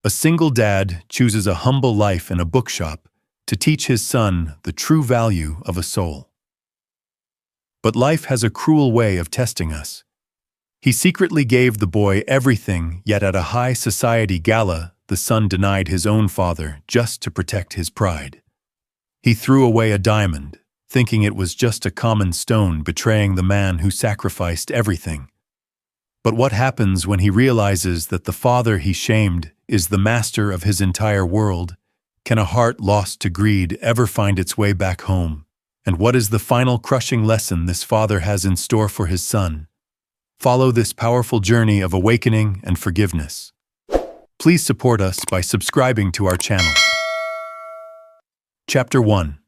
A single dad chooses a humble life in a bookshop to teach his son the true value of a soul. But life has a cruel way of testing us. He secretly gave the boy everything, yet at a high society gala, the son denied his own father just to protect his pride. He threw away a diamond, thinking it was just a common stone, betraying the man who sacrificed everything. But what happens when he realizes that the father he shamed is the master of his entire world? Can a heart lost to greed ever find its way back home? And what is the final crushing lesson this father has in store for his son? Follow this powerful journey of awakening and forgiveness. Please support us by subscribing to our channel. Chapter 1.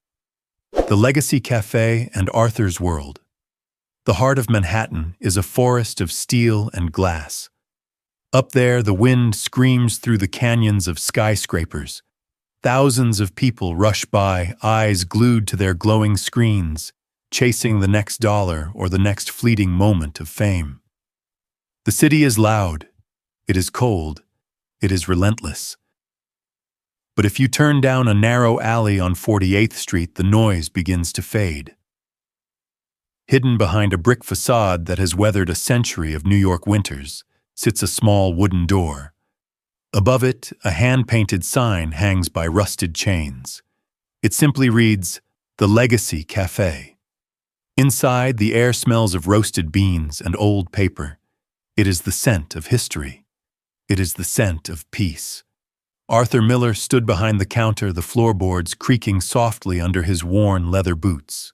The Legacy Cafe and Arthur's World. The heart of Manhattan is a forest of steel and glass. Up there, the wind screams through the canyons of skyscrapers. Thousands of people rush by, eyes glued to their glowing screens, chasing the next dollar or the next fleeting moment of fame. The city is loud, it is cold, it is relentless. But if you turn down a narrow alley on 48th Street, the noise begins to fade. Hidden behind a brick facade that has weathered a century of New York winters sits a small wooden door. Above it, a hand-painted sign hangs by rusted chains. It simply reads, "The Legacy Cafe." Inside, the air smells of roasted beans and old paper. It is the scent of history. It is the scent of peace. Arthur Miller stood behind the counter, the floorboards creaking softly under his worn leather boots.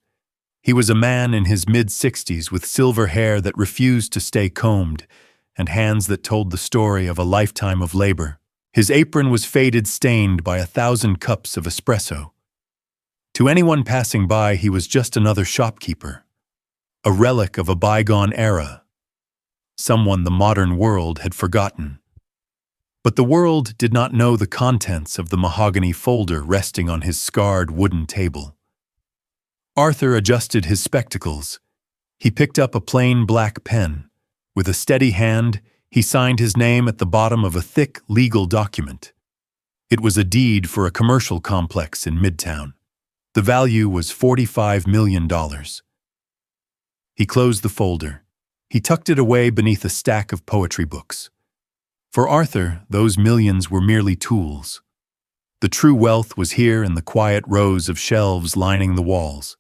He was a man in his mid-60s with silver hair that refused to stay combed and hands that told the story of a lifetime of labor. His apron was faded, stained by 1,000 cups of espresso. To anyone passing by, he was just another shopkeeper, a relic of a bygone era, someone the modern world had forgotten. But the world did not know the contents of the mahogany folder resting on his scarred wooden table. Arthur adjusted his spectacles. He picked up a plain black pen. With a steady hand, he signed his name at the bottom of a thick legal document. It was a deed for a commercial complex in Midtown. The value was $45 million. He closed the folder. He tucked it away beneath a stack of poetry books. For Arthur, those millions were merely tools. The true wealth was here in the quiet rows of shelves lining the walls.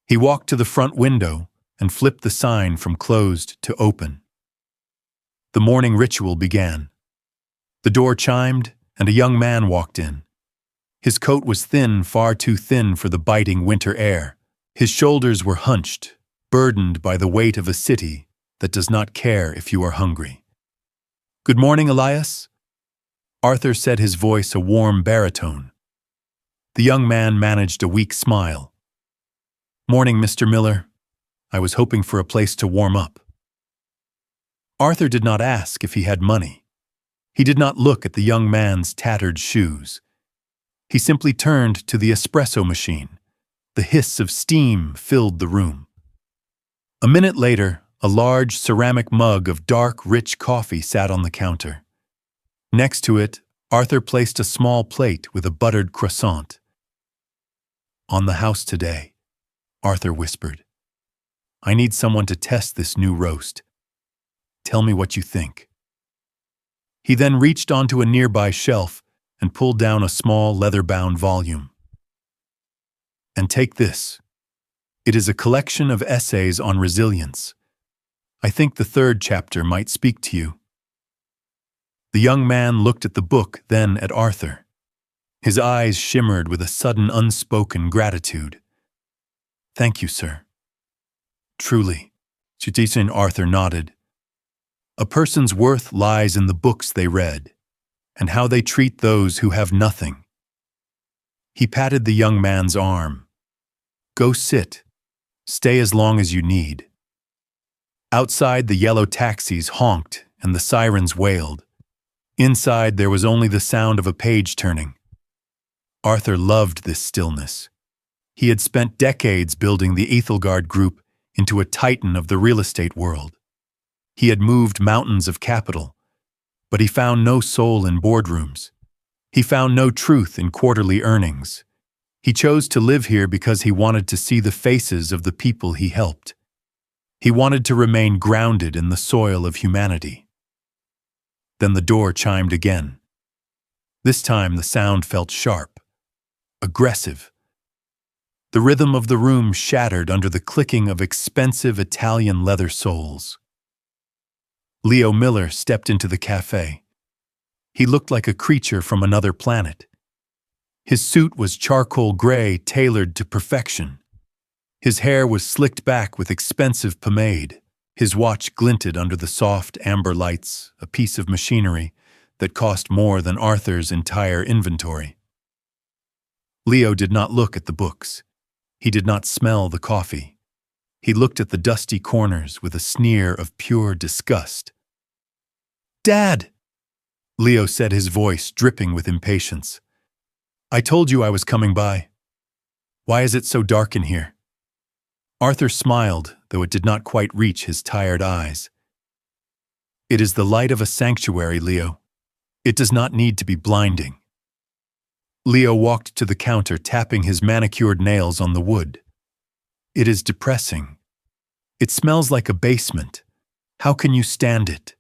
He walked to the front window and flipped the sign from closed to open. The morning ritual began. The door chimed, and a young man walked in. His coat was thin, far too thin for the biting winter air. His shoulders were hunched, burdened by the weight of a city that does not care if you are hungry. "Good morning, Elias," Arthur said, his voice a warm baritone. The young man managed a weak smile. "Morning, Mr. Miller. I was hoping for a place to warm up." Arthur did not ask if he had money. He did not look at the young man's tattered shoes. He simply turned to the espresso machine. The hiss of steam filled the room. A minute later, a large ceramic mug of dark, rich coffee sat on the counter. Next to it, Arthur placed a small plate with a buttered croissant. "On the house today," Arthur whispered. "I need someone to test this new roast. Tell me what you think." He then reached onto a nearby shelf and pulled down a small leather-bound volume. "And take this. It is a collection of essays on resilience. I think the third chapter might speak to you." The young man looked at the book, then at Arthur. His eyes shimmered with a sudden unspoken gratitude. "Thank you, sir." "Truly," Citizen Arthur nodded. "A person's worth lies in the books they read, and how they treat those who have nothing." He patted the young man's arm. "Go sit. Stay as long as you need." Outside, the yellow taxis honked and the sirens wailed. Inside, there was only the sound of a page turning. Arthur loved this stillness. He had spent decades building the Ethelgard Group into a titan of the real estate world. He had moved mountains of capital, But he found no soul in boardrooms. He found no truth in quarterly earnings. He chose to live here because he wanted to see the faces of the people he helped. He wanted to remain grounded in the soil of humanity. Then the door chimed again. This time the sound felt sharp, aggressive. The rhythm of the room shattered under the clicking of expensive Italian leather soles. Leo Miller stepped into the cafe. He looked like a creature from another planet. His suit was charcoal gray, tailored to perfection. His hair was slicked back with expensive pomade. His watch glinted under the soft amber lights, a piece of machinery that cost more than Arthur's entire inventory. Leo did not look at the books. He did not smell the coffee. He looked at the dusty corners with a sneer of pure disgust. "Dad!" Leo said, his voice dripping with impatience. "I told you I was coming by. Why is it so dark in here?" Arthur smiled, though it did not quite reach his tired eyes. "It is the light of a sanctuary, Leo. It does not need to be blinding." Leo walked to the counter, tapping his manicured nails on the wood. "It is depressing. It smells like a basement. How can you stand it?"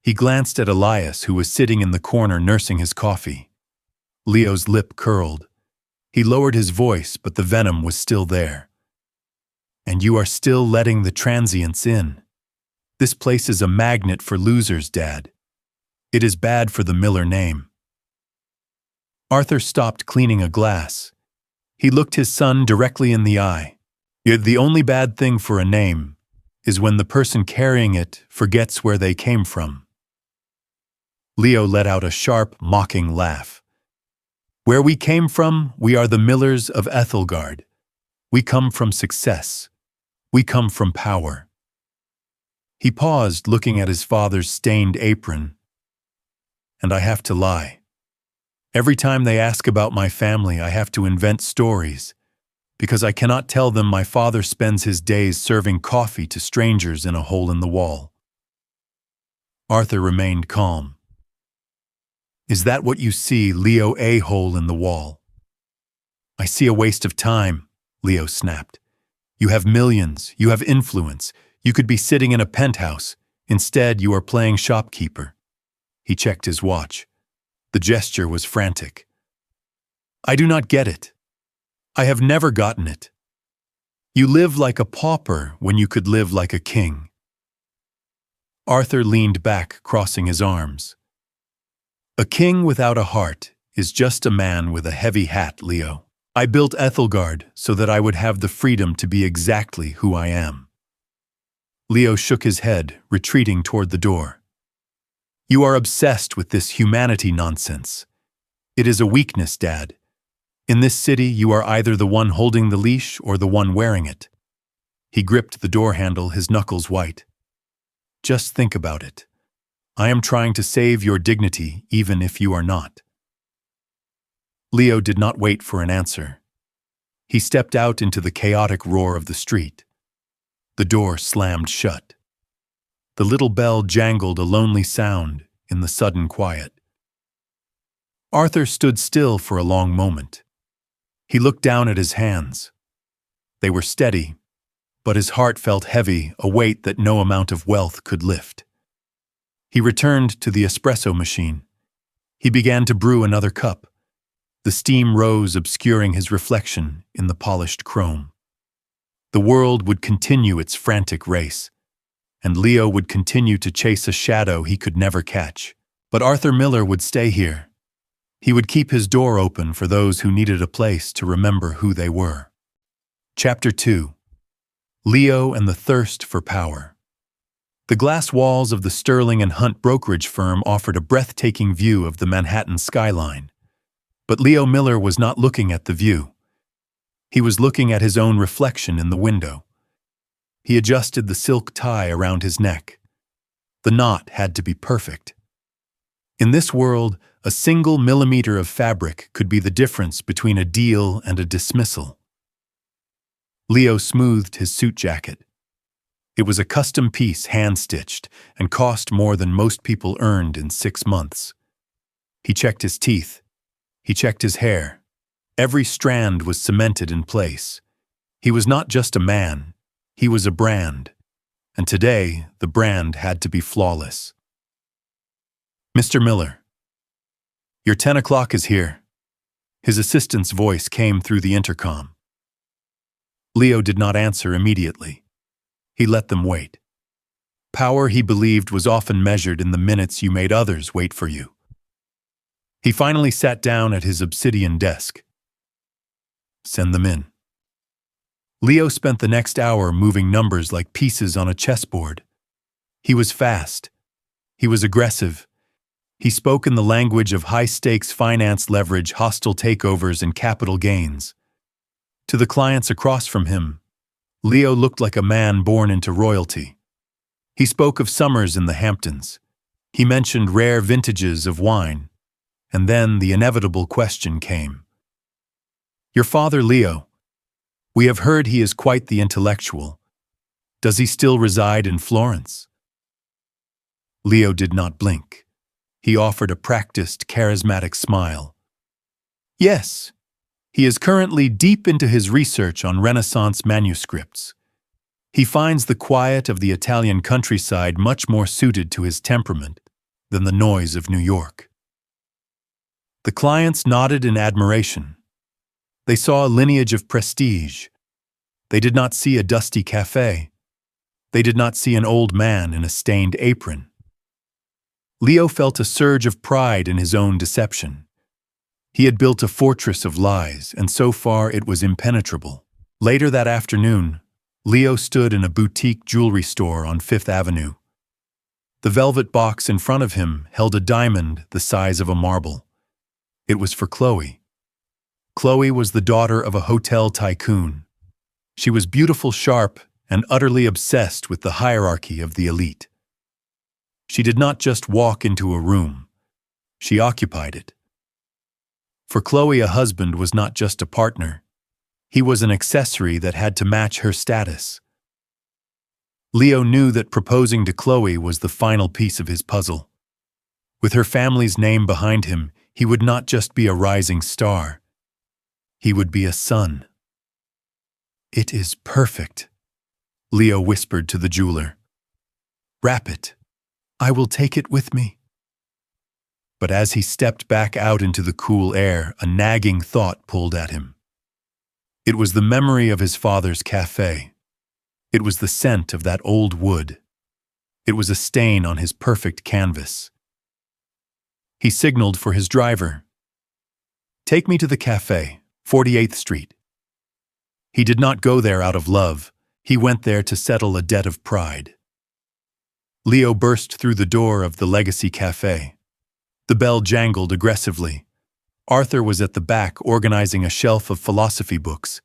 He glanced at Elias, who was sitting in the corner nursing his coffee. Leo's lip curled. He lowered his voice, but the venom was still there. "And you are still letting the transients in. This place is a magnet for losers, Dad. It is bad for the Miller name." Arthur stopped cleaning a glass. He looked his son directly in the eye. "The only bad thing for a name is when the person carrying it forgets where they came from." Leo let out a sharp, mocking laugh. "Where we came from, we are the Millers of Ethelgard. We come from success. We come from power." He paused, looking at his father's stained apron. "And I have to lie. Every time they ask about my family, I have to invent stories, because I cannot tell them my father spends his days serving coffee to strangers in a hole in the wall." Arthur remained calm. "Is that what you see, Leo, a hole in the wall?" "I see a waste of time," Leo snapped. "You have millions, you have influence, you could be sitting in a penthouse. Instead, you are playing shopkeeper." He checked his watch. The gesture was frantic. "I do not get it. I have never gotten it. You live like a pauper when you could live like a king." Arthur leaned back, crossing his arms. "A king without a heart is just a man with a heavy hat, Leo. I built Ethelgard so that I would have the freedom to be exactly who I am." Leo shook his head, retreating toward the door. "You are obsessed with this humanity nonsense. It is a weakness, Dad. In this city, you are either the one holding the leash or the one wearing it." He gripped the door handle, his knuckles white. "Just think about it. I am trying to save your dignity, even if you are not." Leo did not wait for an answer. He stepped out into the chaotic roar of the street. The door slammed shut. The little bell jangled a lonely sound in the sudden quiet. Arthur stood still for a long moment. He looked down at his hands. They were steady, but his heart felt heavy, a weight that no amount of wealth could lift. He returned to the espresso machine. He began to brew another cup. The steam rose, obscuring his reflection in the polished chrome. The world would continue its frantic race, and Leo would continue to chase a shadow he could never catch. But Arthur Miller would stay here. He would keep his door open for those who needed a place to remember who they were. Chapter 2. Leo and the Thirst for Power. The glass walls of the Sterling and Hunt brokerage firm offered a breathtaking view of the Manhattan skyline. But Leo Miller was not looking at the view. He was looking at his own reflection in the window. He adjusted the silk tie around his neck. The knot had to be perfect. In this world, a single millimeter of fabric could be the difference between a deal and a dismissal. Leo smoothed his suit jacket. It was a custom piece hand-stitched and cost more than most people earned in 6 months. He checked his teeth. He checked his hair. Every strand was cemented in place. He was not just a man, he was a brand. And today, the brand had to be flawless. "Mr. Miller, your 10 o'clock is here." His assistant's voice came through the intercom. Leo did not answer immediately. He let them wait. Power, he believed, was often measured in the minutes you made others wait for you. He finally sat down at his obsidian desk. "Send them in." Leo spent the next hour moving numbers like pieces on a chessboard. He was fast. He was aggressive. He spoke in the language of high-stakes finance leverage, hostile takeovers, and capital gains. To the clients across from him, Leo looked like a man born into royalty. He spoke of summers in the Hamptons. He mentioned rare vintages of wine. And then the inevitable question came. "Your father, Leo. We have heard he is quite the intellectual. Does he still reside in Florence?" Leo did not blink. He offered a practiced, charismatic smile. "Yes. He is currently deep into his research on Renaissance manuscripts. He finds the quiet of the Italian countryside much more suited to his temperament than the noise of New York." The clients nodded in admiration. They saw a lineage of prestige. They did not see a dusty cafe. They did not see an old man in a stained apron. Leo felt a surge of pride in his own deception. He had built a fortress of lies, and so far it was impenetrable. Later that afternoon, Leo stood in a boutique jewelry store on Fifth Avenue. The velvet box in front of him held a diamond the size of a marble. It was for Chloe. Chloe was the daughter of a hotel tycoon. She was beautiful, sharp, and utterly obsessed with the hierarchy of the elite. She did not just walk into a room. She occupied it. For Chloe, a husband was not just a partner. He was an accessory that had to match her status. Leo knew that proposing to Chloe was the final piece of his puzzle. With her family's name behind him, he would not just be a rising star. He would be a son. "It is perfect," Leo whispered to the jeweler. "Wrap it. I will take it with me." But as he stepped back out into the cool air, a nagging thought pulled at him. It was the memory of his father's cafe. It was the scent of that old wood. It was a stain on his perfect canvas. He signaled for his driver. "Take me to the cafe, 48th Street." He did not go there out of love. He went there to settle a debt of pride. Leo burst through the door of the Legacy Cafe. The bell jangled aggressively. Arthur was at the back organizing a shelf of philosophy books.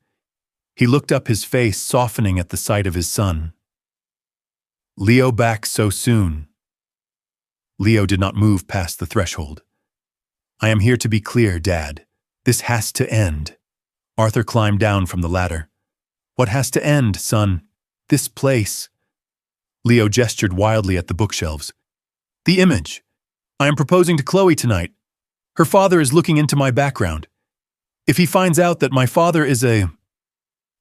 He looked up, his face softening at the sight of his son. "Leo back so soon?" Leo did not move past the threshold. "I am here to be clear, Dad. This has to end." Arthur climbed down from the ladder. "What has to end, son? This place." Leo gestured wildly at the bookshelves. "The image. I am proposing to Chloe tonight. Her father is looking into my background. If he finds out that my father is a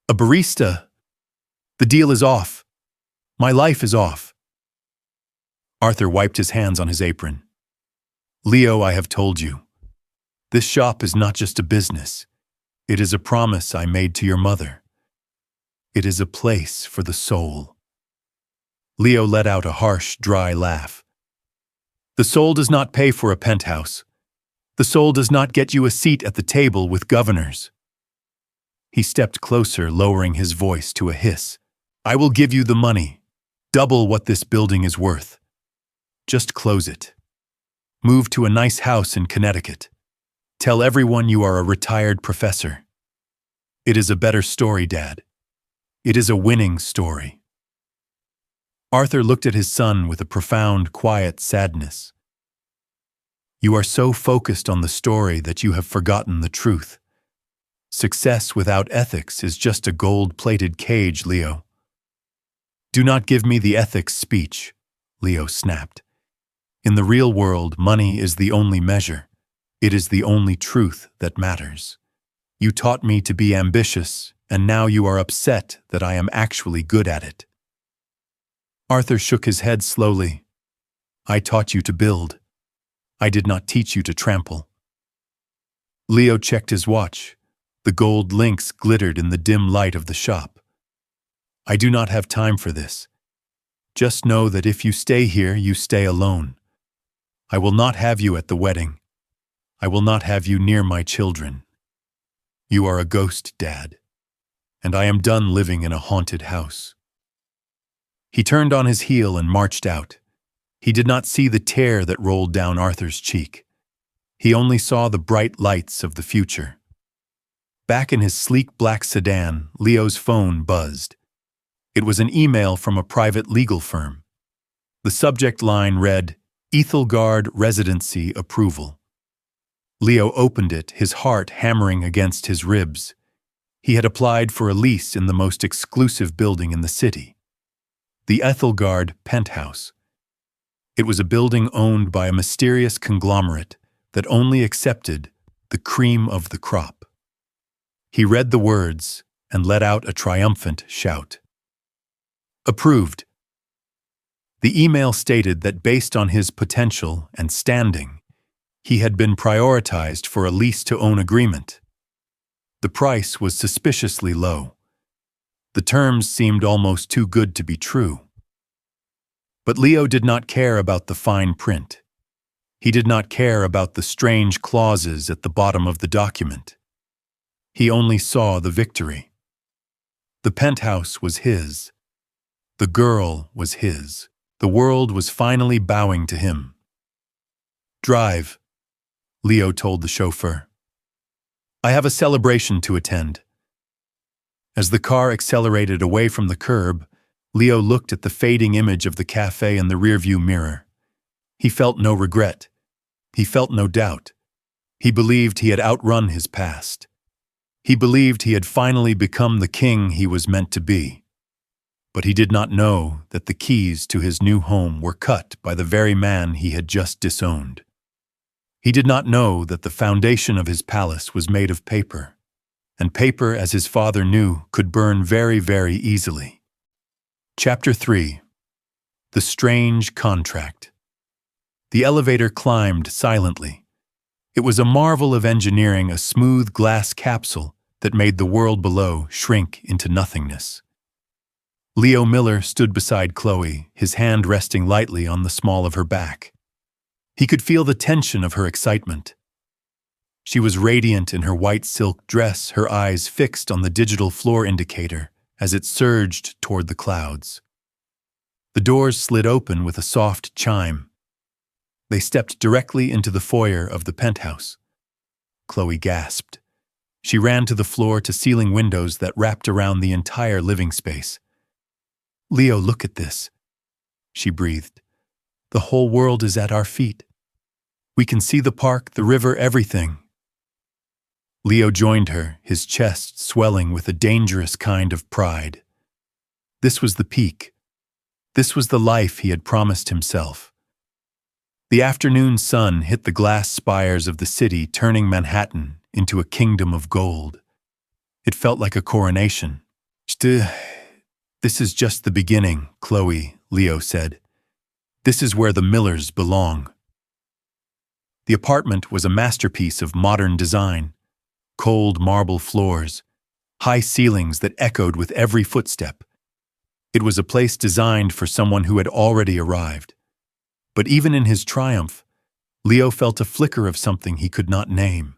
barista, the deal is off. My life is off." Arthur wiped his hands on his apron. "Leo, I have told you. This shop is not just a business. It is a promise I made to your mother. It is a place for the soul." Leo let out a harsh, dry laugh. "The soul does not pay for a penthouse. The soul does not get you a seat at the table with governors." He stepped closer, lowering his voice to a hiss. "I will give you the money, double what this building is worth. Just close it. Move to a nice house in Connecticut. Tell everyone you are a retired professor. It is a better story, Dad. It is a winning story." Arthur looked at his son with a profound, quiet sadness. "You are so focused on the story that you have forgotten the truth. Success without ethics is just a gold-plated cage, Leo. Do not give me the ethics speech, Leo snapped. In the real world, money is the only measure. It is the only truth that matters. You taught me to be ambitious, and now you are upset that I am actually good at it. Arthur shook his head slowly. I taught you to build. I did not teach you to trample. Leo checked his watch. The gold links glittered in the dim light of the shop. I do not have time for this. Just know that if you stay here, you stay alone. I will not have you at the wedding. I will not have you near my children. You are a ghost, Dad, and I am done living in a haunted house. He turned on his heel and marched out. He did not see the tear that rolled down Arthur's cheek. He only saw the bright lights of the future. Back in his sleek black sedan, Leo's phone buzzed. It was an email from a private legal firm. The subject line read, Ethelgard Residency Approval. Leo opened it, his heart hammering against his ribs. He had applied for a lease in the most exclusive building in the city, the Ethelgard Penthouse. It was a building owned by a mysterious conglomerate that only accepted the cream of the crop. He read the words and let out a triumphant shout. Approved. The email stated that based on his potential and standing, he had been prioritized for a lease-to-own agreement. The price was suspiciously low. The terms seemed almost too good to be true. But Leo did not care about the fine print. He did not care about the strange clauses at the bottom of the document. He only saw the victory. The penthouse was his. The girl was his. The world was finally bowing to him. Drive, Leo told the chauffeur. I have a celebration to attend. As the car accelerated away from the curb, Leo looked at the fading image of the cafe in the rearview mirror. He felt no regret. He felt no doubt. He believed he had outrun his past. He believed he had finally become the king he was meant to be. But he did not know that the keys to his new home were cut by the very man he had just disowned. He did not know that the foundation of his palace was made of paper, and paper, as his father knew, could burn very, very easily. Chapter 3. The Strange Contract. The elevator climbed silently. It was a marvel of engineering, a smooth glass capsule that made the world below shrink into nothingness. Leo Miller stood beside Chloe, his hand resting lightly on the small of her back. He could feel the tension of her excitement. She was radiant in her white silk dress, her eyes fixed on the digital floor indicator as it surged toward the clouds. The doors slid open with a soft chime. They stepped directly into the foyer of the penthouse. Chloe gasped. She ran to the floor-to-ceiling windows that wrapped around the entire living space. Leo, look at this, she breathed. The whole world is at our feet. We can see the park, the river, everything. Leo joined her, his chest swelling with a dangerous kind of pride. This was the peak. This was the life he had promised himself. The afternoon sun hit the glass spires of the city, turning Manhattan into a kingdom of gold. It felt like a coronation. This is just the beginning, Chloe, Leo said. This is where the Millers belong. The apartment was a masterpiece of modern design. Cold marble floors, high ceilings that echoed with every footstep. It was a place designed for someone who had already arrived. But even in his triumph, Leo felt a flicker of something he could not name.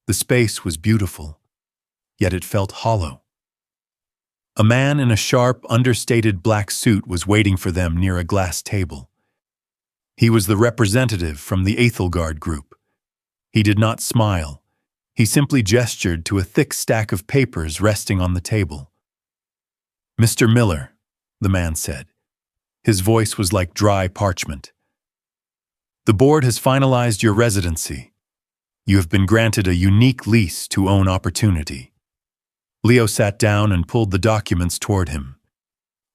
The space was beautiful, yet it felt hollow. A man in a sharp, understated black suit was waiting for them near a glass table. He was the representative from the Ethelgard group. He did not smile. He simply gestured to a thick stack of papers resting on the table. Mr. Miller, the man said. His voice was like dry parchment. The board has finalized your residency. You have been granted a unique lease-to-own opportunity. Leo sat down and pulled the documents toward him.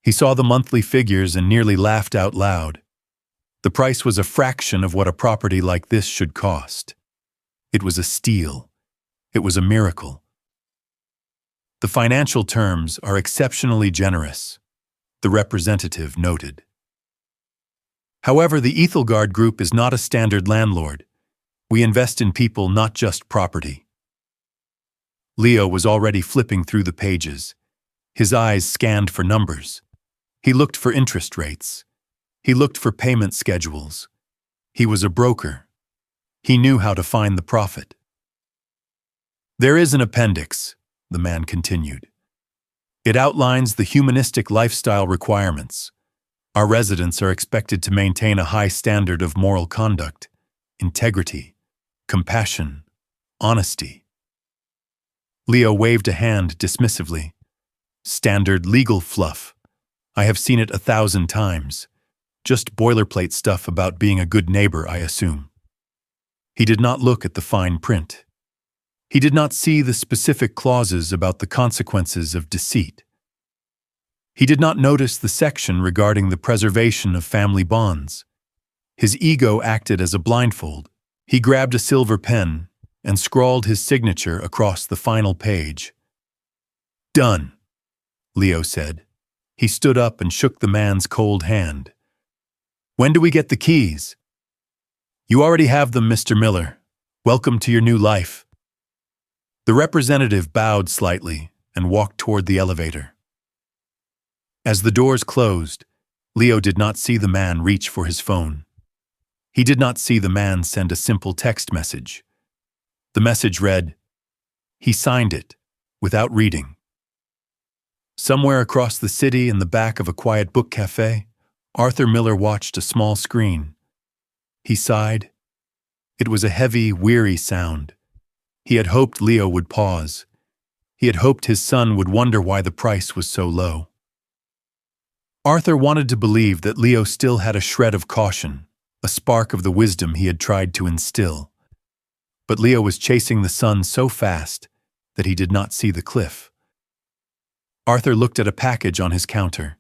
He saw the monthly figures and nearly laughed out loud. The price was a fraction of what a property like this should cost. It was a steal. It was a miracle. The financial terms are exceptionally generous, the representative noted. However, the Ethelgard Group is not a standard landlord. We invest in people, not just property. Leo was already flipping through the pages. His eyes scanned for numbers. He looked for interest rates. He looked for payment schedules. He was a broker. He knew how to find the profit. There is an appendix, the man continued. It outlines the humanistic lifestyle requirements. Our residents are expected to maintain a high standard of moral conduct, integrity, compassion, honesty. Leo waved a hand dismissively. Standard legal fluff. I have seen it 1,000 times. Just boilerplate stuff about being a good neighbor, I assume. He did not look at the fine print. He did not see the specific clauses about the consequences of deceit. He did not notice the section regarding the preservation of family bonds. His ego acted as a blindfold. He grabbed a silver pen and scrawled his signature across the final page. Done, Leo said. He stood up and shook the man's cold hand. When do we get the keys? You already have them, Mr. Miller. Welcome to your new life. The representative bowed slightly and walked toward the elevator. As the doors closed, Leo did not see the man reach for his phone. He did not see the man send a simple text message. The message read, he signed it, without reading. Somewhere across the city in the back of a quiet book cafe, Arthur Miller watched a small screen. He sighed. It was a heavy, weary sound. He had hoped Leo would pause. He had hoped his son would wonder why the price was so low. Arthur wanted to believe that Leo still had a shred of caution, a spark of the wisdom he had tried to instill. But Leo was chasing the sun so fast that he did not see the cliff. Arthur looked at a package on his counter.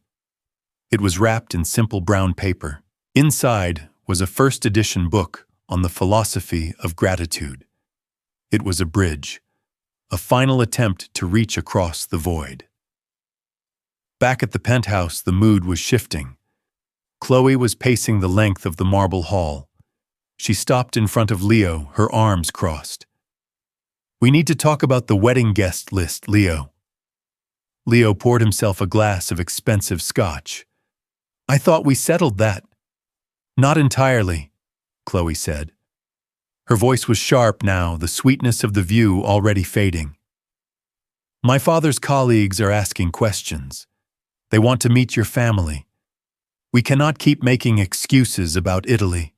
It was wrapped in simple brown paper. Inside was a first edition book on the philosophy of gratitude. It was a bridge, a final attempt to reach across the void. Back at the penthouse, the mood was shifting. Chloe was pacing the length of the marble hall. She stopped in front of Leo, her arms crossed. We need to talk about the wedding guest list, Leo. Leo poured himself a glass of expensive scotch. I thought we settled that. Not entirely, Chloe said. Her voice was sharp now, the sweetness of the view already fading. My father's colleagues are asking questions. They want to meet your family. We cannot keep making excuses about Italy.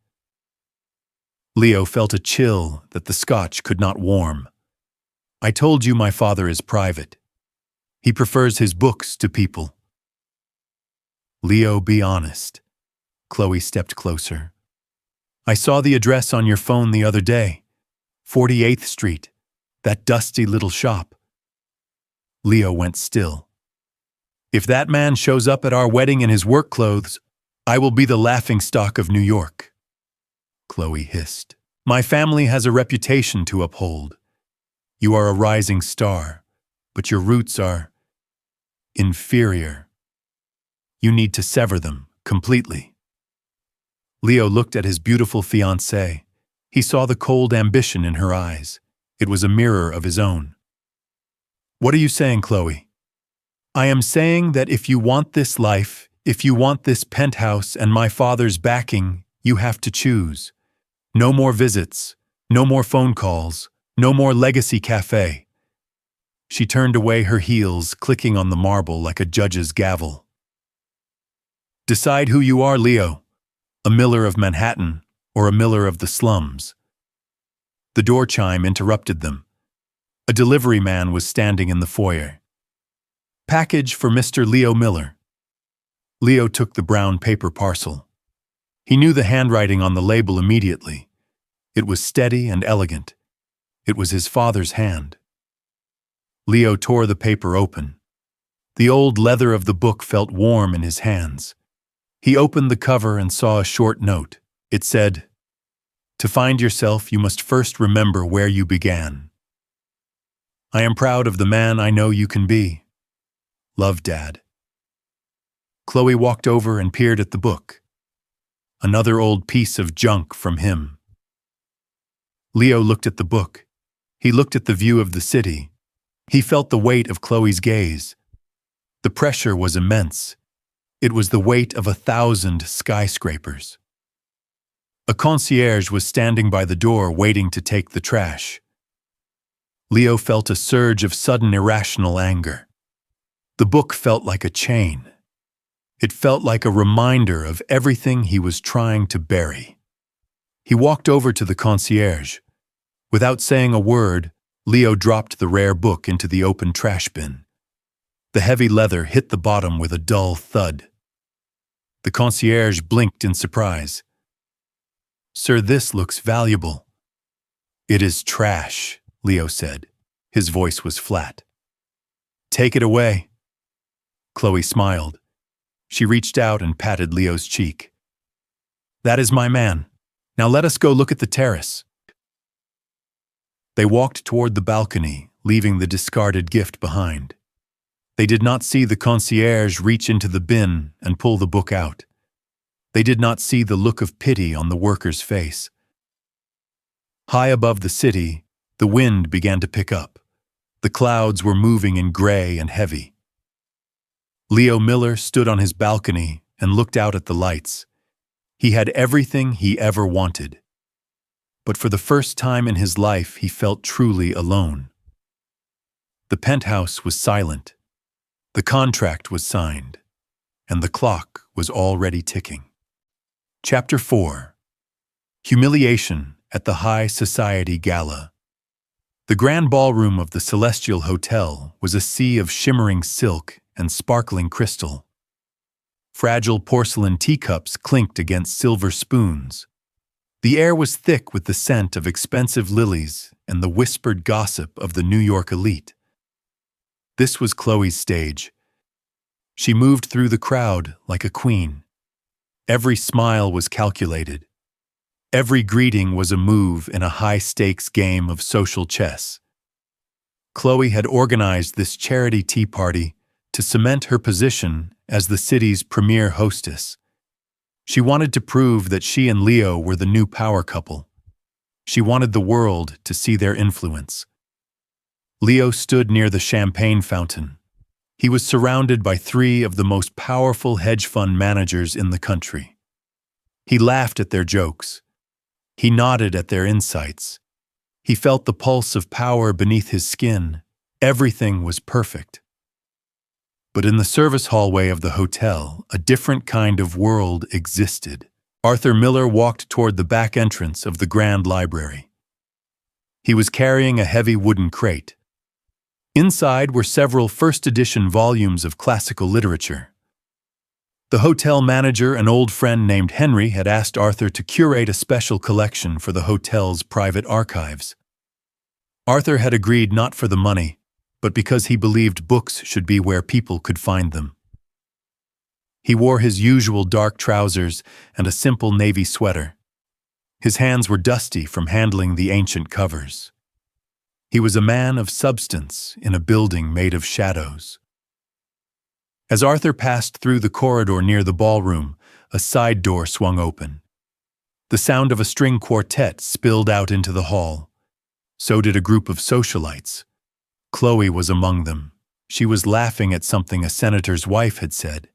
Leo felt a chill that the scotch could not warm. I told you my father is private. He prefers his books to people. Leo, be honest. Chloe stepped closer. I saw the address on your phone the other day. 48th Street. That dusty little shop. Leo went still. If that man shows up at our wedding in his work clothes, I will be the laughingstock of New York. Chloe hissed. My family has a reputation to uphold. You are a rising star, but your roots are inferior. You need to sever them completely. Leo looked at his beautiful fiancée. He saw the cold ambition in her eyes. It was a mirror of his own. What are you saying, Chloe? I am saying that if you want this life, if you want this penthouse and my father's backing, you have to choose. No more visits, no more phone calls, no more legacy cafe. She turned away, her heels clicking on the marble like a judge's gavel. Decide who you are, Leo. A Miller of Manhattan or a Miller of the slums. The door chime interrupted them. A delivery man was standing in the foyer. Package for Mr. Leo Miller. Leo took the brown paper parcel. He knew the handwriting on the label immediately. It was steady and elegant. It was his father's hand. Leo tore the paper open. The old leather of the book felt warm in his hands. He opened the cover and saw a short note. It said, "To find yourself, you must first remember where you began. I am proud of the man I know you can be. Love, Dad." Chloe walked over and peered at the book. Another old piece of junk from him. Leo looked at the book. He looked at the view of the city. He felt the weight of Chloe's gaze. The pressure was immense. It was the weight of 1,000 skyscrapers. A concierge was standing by the door waiting to take the trash. Leo felt a surge of sudden irrational anger. The book felt like a chain. It felt like a reminder of everything he was trying to bury. He walked over to the concierge. Without saying a word, Leo dropped the rare book into the open trash bin. The heavy leather hit the bottom with a dull thud. The concierge blinked in surprise. "Sir, this looks valuable." "It is trash," Leo said. His voice was flat. "Take it away." Chloe smiled. She reached out and patted Leo's cheek. "That is my man. Now let us go look at the terrace." They walked toward the balcony, leaving the discarded gift behind. They did not see the concierge reach into the bin and pull the book out. They did not see the look of pity on the worker's face. High above the city, the wind began to pick up. The clouds were moving in gray and heavy. Leo Miller stood on his balcony and looked out at the lights. He had everything he ever wanted. But for the first time in his life, he felt truly alone. The penthouse was silent. The contract was signed, and the clock was already ticking. Chapter 4. Humiliation at the High Society Gala. The grand ballroom of the Celestial Hotel was a sea of shimmering silk and sparkling crystal. Fragile porcelain teacups clinked against silver spoons. The air was thick with the scent of expensive lilies and the whispered gossip of the New York elite. This was Chloe's stage. She moved through the crowd like a queen. Every smile was calculated. Every greeting was a move in a high-stakes game of social chess. Chloe had organized this charity tea party to cement her position as the city's premier hostess. She wanted to prove that she and Leo were the new power couple. She wanted the world to see their influence. Leo stood near the champagne fountain. He was surrounded by 3 of the most powerful hedge fund managers in the country. He laughed at their jokes. He nodded at their insights. He felt the pulse of power beneath his skin. Everything was perfect. But in the service hallway of the hotel, a different kind of world existed. Arthur Miller walked toward the back entrance of the Grand Library. He was carrying a heavy wooden crate. Inside were several first-edition volumes of classical literature. The hotel manager, an old friend named Henry, had asked Arthur to curate a special collection for the hotel's private archives. Arthur had agreed not for the money, but because he believed books should be where people could find them. He wore his usual dark trousers and a simple navy sweater. His hands were dusty from handling the ancient covers. He was a man of substance in a building made of shadows. As Arthur passed through the corridor near the ballroom, a side door swung open. The sound of a string quartet spilled out into the hall. So did a group of socialites. Chloe was among them. She was laughing at something a senator's wife had said.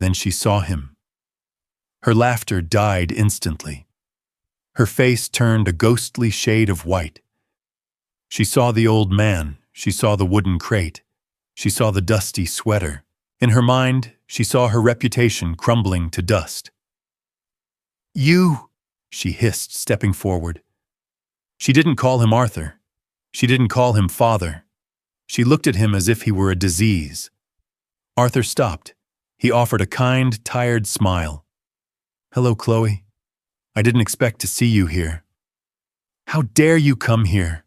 Then she saw him. Her laughter died instantly. Her face turned a ghostly shade of white. She saw the old man. She saw the wooden crate. She saw the dusty sweater. In her mind, she saw her reputation crumbling to dust. "You," she hissed, stepping forward. She didn't call him Arthur. She didn't call him father. She looked at him as if he were a disease. Arthur stopped. He offered a kind, tired smile. "Hello, Chloe. I didn't expect to see you here." "How dare you come here?"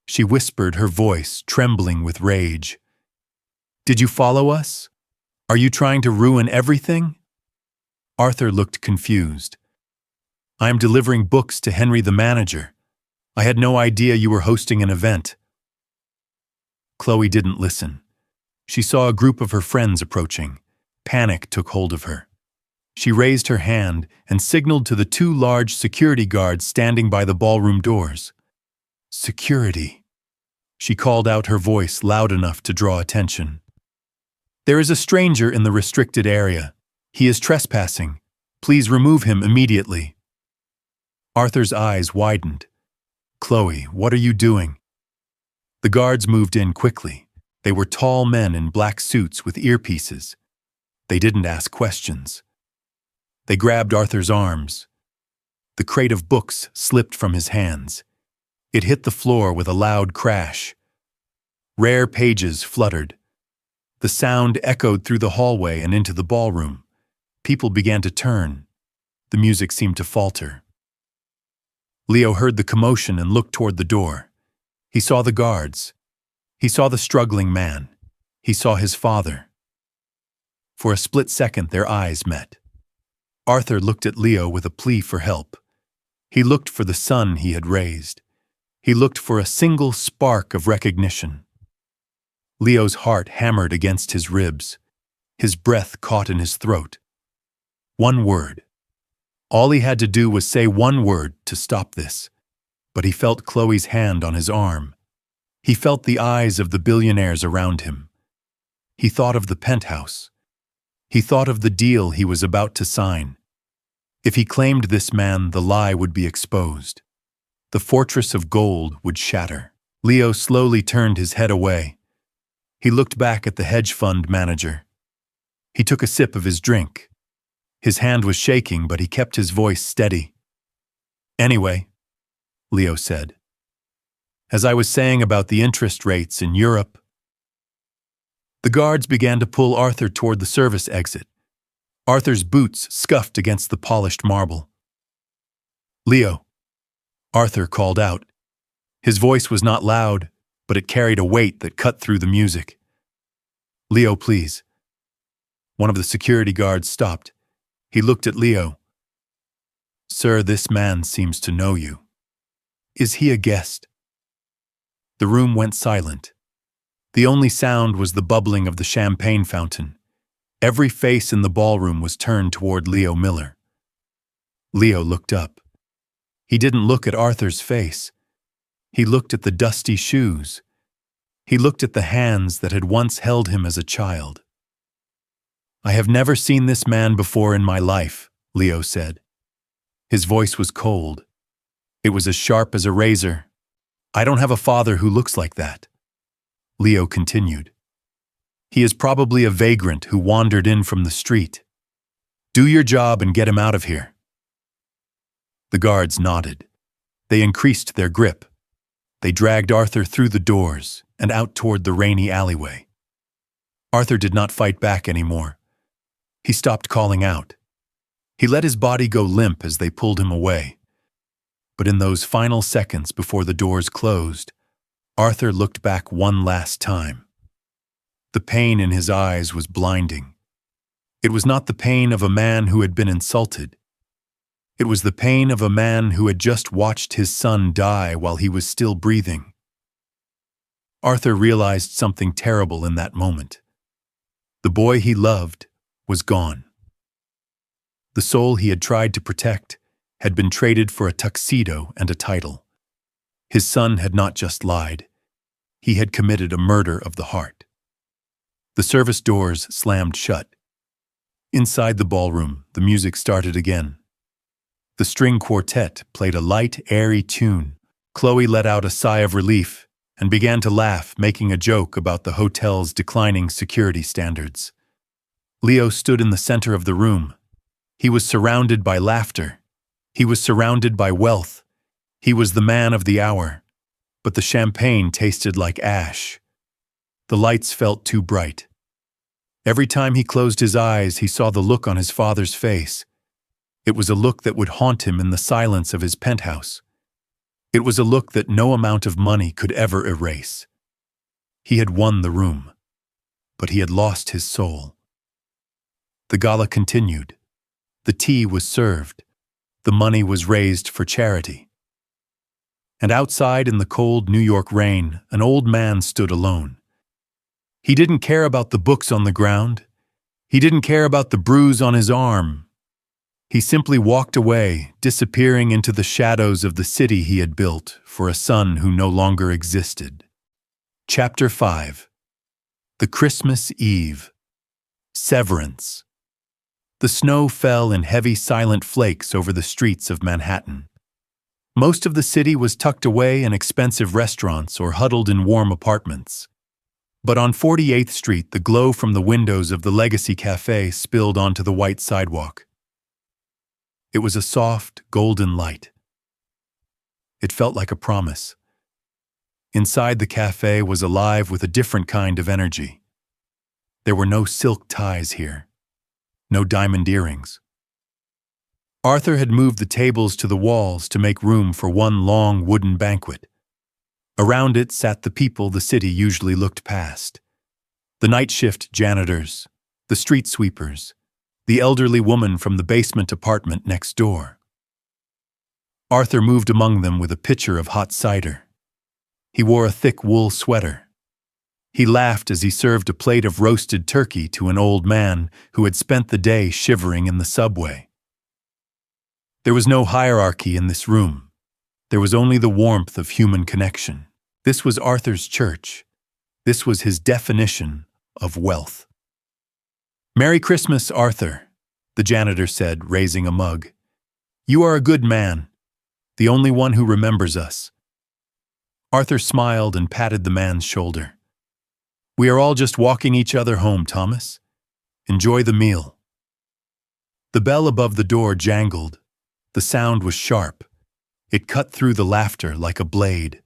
She whispered, her voice trembling with rage. Did you follow us? Are you trying to ruin everything? Arthur looked confused. I am delivering books to Henry the manager. I had no idea you were hosting an event. Chloe didn't listen. She saw a group of her friends approaching. Panic took hold of her. She raised her hand and signaled to the two large security guards standing by the ballroom doors. Security. She called out, her voice loud enough to draw attention. There is a stranger in the restricted area. He is trespassing. Please remove him immediately. Arthur's eyes widened. Chloe, what are you doing? The guards moved in quickly. They were tall men in black suits with earpieces. They didn't ask questions. They grabbed Arthur's arms. The crate of books slipped from his hands. It hit the floor with a loud crash. Rare pages fluttered. The sound echoed through the hallway and into the ballroom. People began to turn. The music seemed to falter. Leo heard the commotion and looked toward the door. He saw the guards. He saw the struggling man. He saw his father. For a split second, their eyes met. Arthur looked at Leo with a plea for help. He looked for the son he had raised. He looked for a single spark of recognition. Leo's heart hammered against his ribs. His breath caught in his throat. One word. All he had to do was say one word to stop this. But he felt Chloe's hand on his arm. He felt the eyes of the billionaires around him. He thought of the penthouse. He thought of the deal he was about to sign. If he claimed this man, the lie would be exposed. The fortress of gold would shatter. Leo slowly turned his head away. He looked back at the hedge fund manager. He took a sip of his drink. His hand was shaking, but he kept his voice steady. Anyway, Leo said, as I was saying about the interest rates in Europe. The guards began to pull Arthur toward the service exit. Arthur's boots scuffed against the polished marble. Leo, Arthur called out. His voice was not loud, but it carried a weight that cut through the music. Leo, please. One of the security guards stopped. He looked at Leo. Sir, this man seems to know you. Is he a guest? The room went silent. The only sound was the bubbling of the champagne fountain. Every face in the ballroom was turned toward Leo Miller. Leo looked up. He didn't look at Arthur's face. He looked at the dusty shoes. He looked at the hands that had once held him as a child. I have never seen this man before in my life, Leo said. His voice was cold. It was as sharp as a razor. I don't have a father who looks like that. Leo continued. He is probably a vagrant who wandered in from the street. Do your job and get him out of here. The guards nodded. They increased their grip. They dragged Arthur through the doors and out toward the rainy alleyway. Arthur did not fight back anymore. He stopped calling out. He let his body go limp as they pulled him away. But in those final seconds before the doors closed, Arthur looked back one last time. The pain in his eyes was blinding. It was not the pain of a man who had been insulted. It was the pain of a man who had just watched his son die while he was still breathing. Arthur realized something terrible in that moment. The boy he loved was gone. The soul he had tried to protect had been traded for a tuxedo and a title. His son had not just lied. He had committed a murder of the heart. The service doors slammed shut. Inside the ballroom, the music started again. The string quartet played a light, airy tune. Chloe let out a sigh of relief and began to laugh, making a joke about the hotel's declining security standards. Leo stood in the center of the room. He was surrounded by laughter. He was surrounded by wealth. He was the man of the hour. But the champagne tasted like ash. The lights felt too bright. Every time he closed his eyes, he saw the look on his father's face. It was a look that would haunt him in the silence of his penthouse. It was a look that no amount of money could ever erase. He had won the room. but he had lost his soul. The gala continued. The tea was served. The money was raised for charity. And outside in the cold New York rain, an old man stood alone. He didn't care about the books on the ground. He didn't care about the bruise on his arm. He simply walked away, disappearing into the shadows of the city he had built for a son who no longer existed. Chapter 5. The Christmas Eve. Severance. The snow fell in heavy, silent flakes over the streets of Manhattan. Most of the city was tucked away in expensive restaurants or huddled in warm apartments. But on 48th Street, the glow from the windows of the Legacy Cafe spilled onto the white sidewalk. It was a soft, golden light. It felt like a promise. Inside the cafe was alive with a different kind of energy. There were no silk ties here, no diamond earrings. Arthur had moved the tables to the walls to make room for one long wooden banquet. Around it sat the people the city usually looked past. The night shift janitors, the street sweepers, the elderly woman from the basement apartment next door. Arthur moved among them with a pitcher of hot cider. He wore a thick wool sweater. He laughed as he served a plate of roasted turkey to an old man who had spent the day shivering in the subway. There was no hierarchy in this room. There was only the warmth of human connection. This was Arthur's church. This was his definition of wealth. "Merry Christmas, Arthur," the janitor said, raising a mug. "You are a good man, the only one who remembers us." Arthur smiled and patted the man's shoulder. "We are all just walking each other home, Thomas. Enjoy the meal." The bell above the door jangled. The sound was sharp. It cut through the laughter like a blade.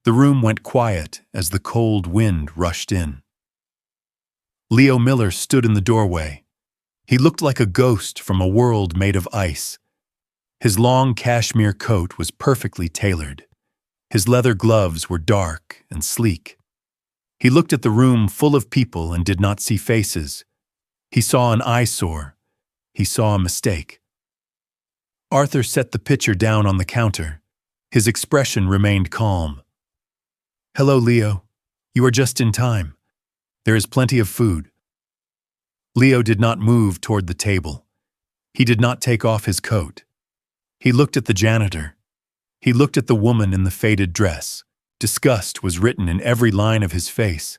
The room went quiet as the cold wind rushed in. Leo Miller stood in the doorway. He looked like a ghost from a world made of ice. His long cashmere coat was perfectly tailored. His leather gloves were dark and sleek. He looked at the room full of people and did not see faces. He saw an eyesore. He saw a mistake. Arthur set the pitcher down on the counter. His expression remained calm. "Hello, Leo. You are just in time. There is plenty of food." Leo did not move toward the table. He did not take off his coat. He looked at the janitor. He looked at the woman in the faded dress. Disgust was written in every line of his face.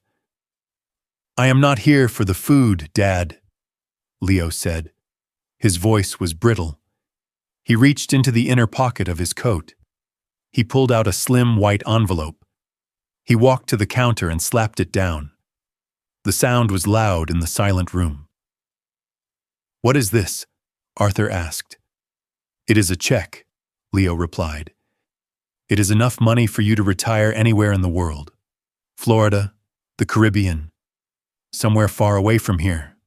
"I am not here for the food, Dad," Leo said. His voice was brittle. He reached into the inner pocket of his coat. He pulled out a slim white envelope. He walked to the counter and slapped it down. The sound was loud in the silent room. "What is this?" Arthur asked. "It is a check," Leo replied. "It is enough money for you to retire anywhere in the world. Florida, the Caribbean, somewhere far away from here."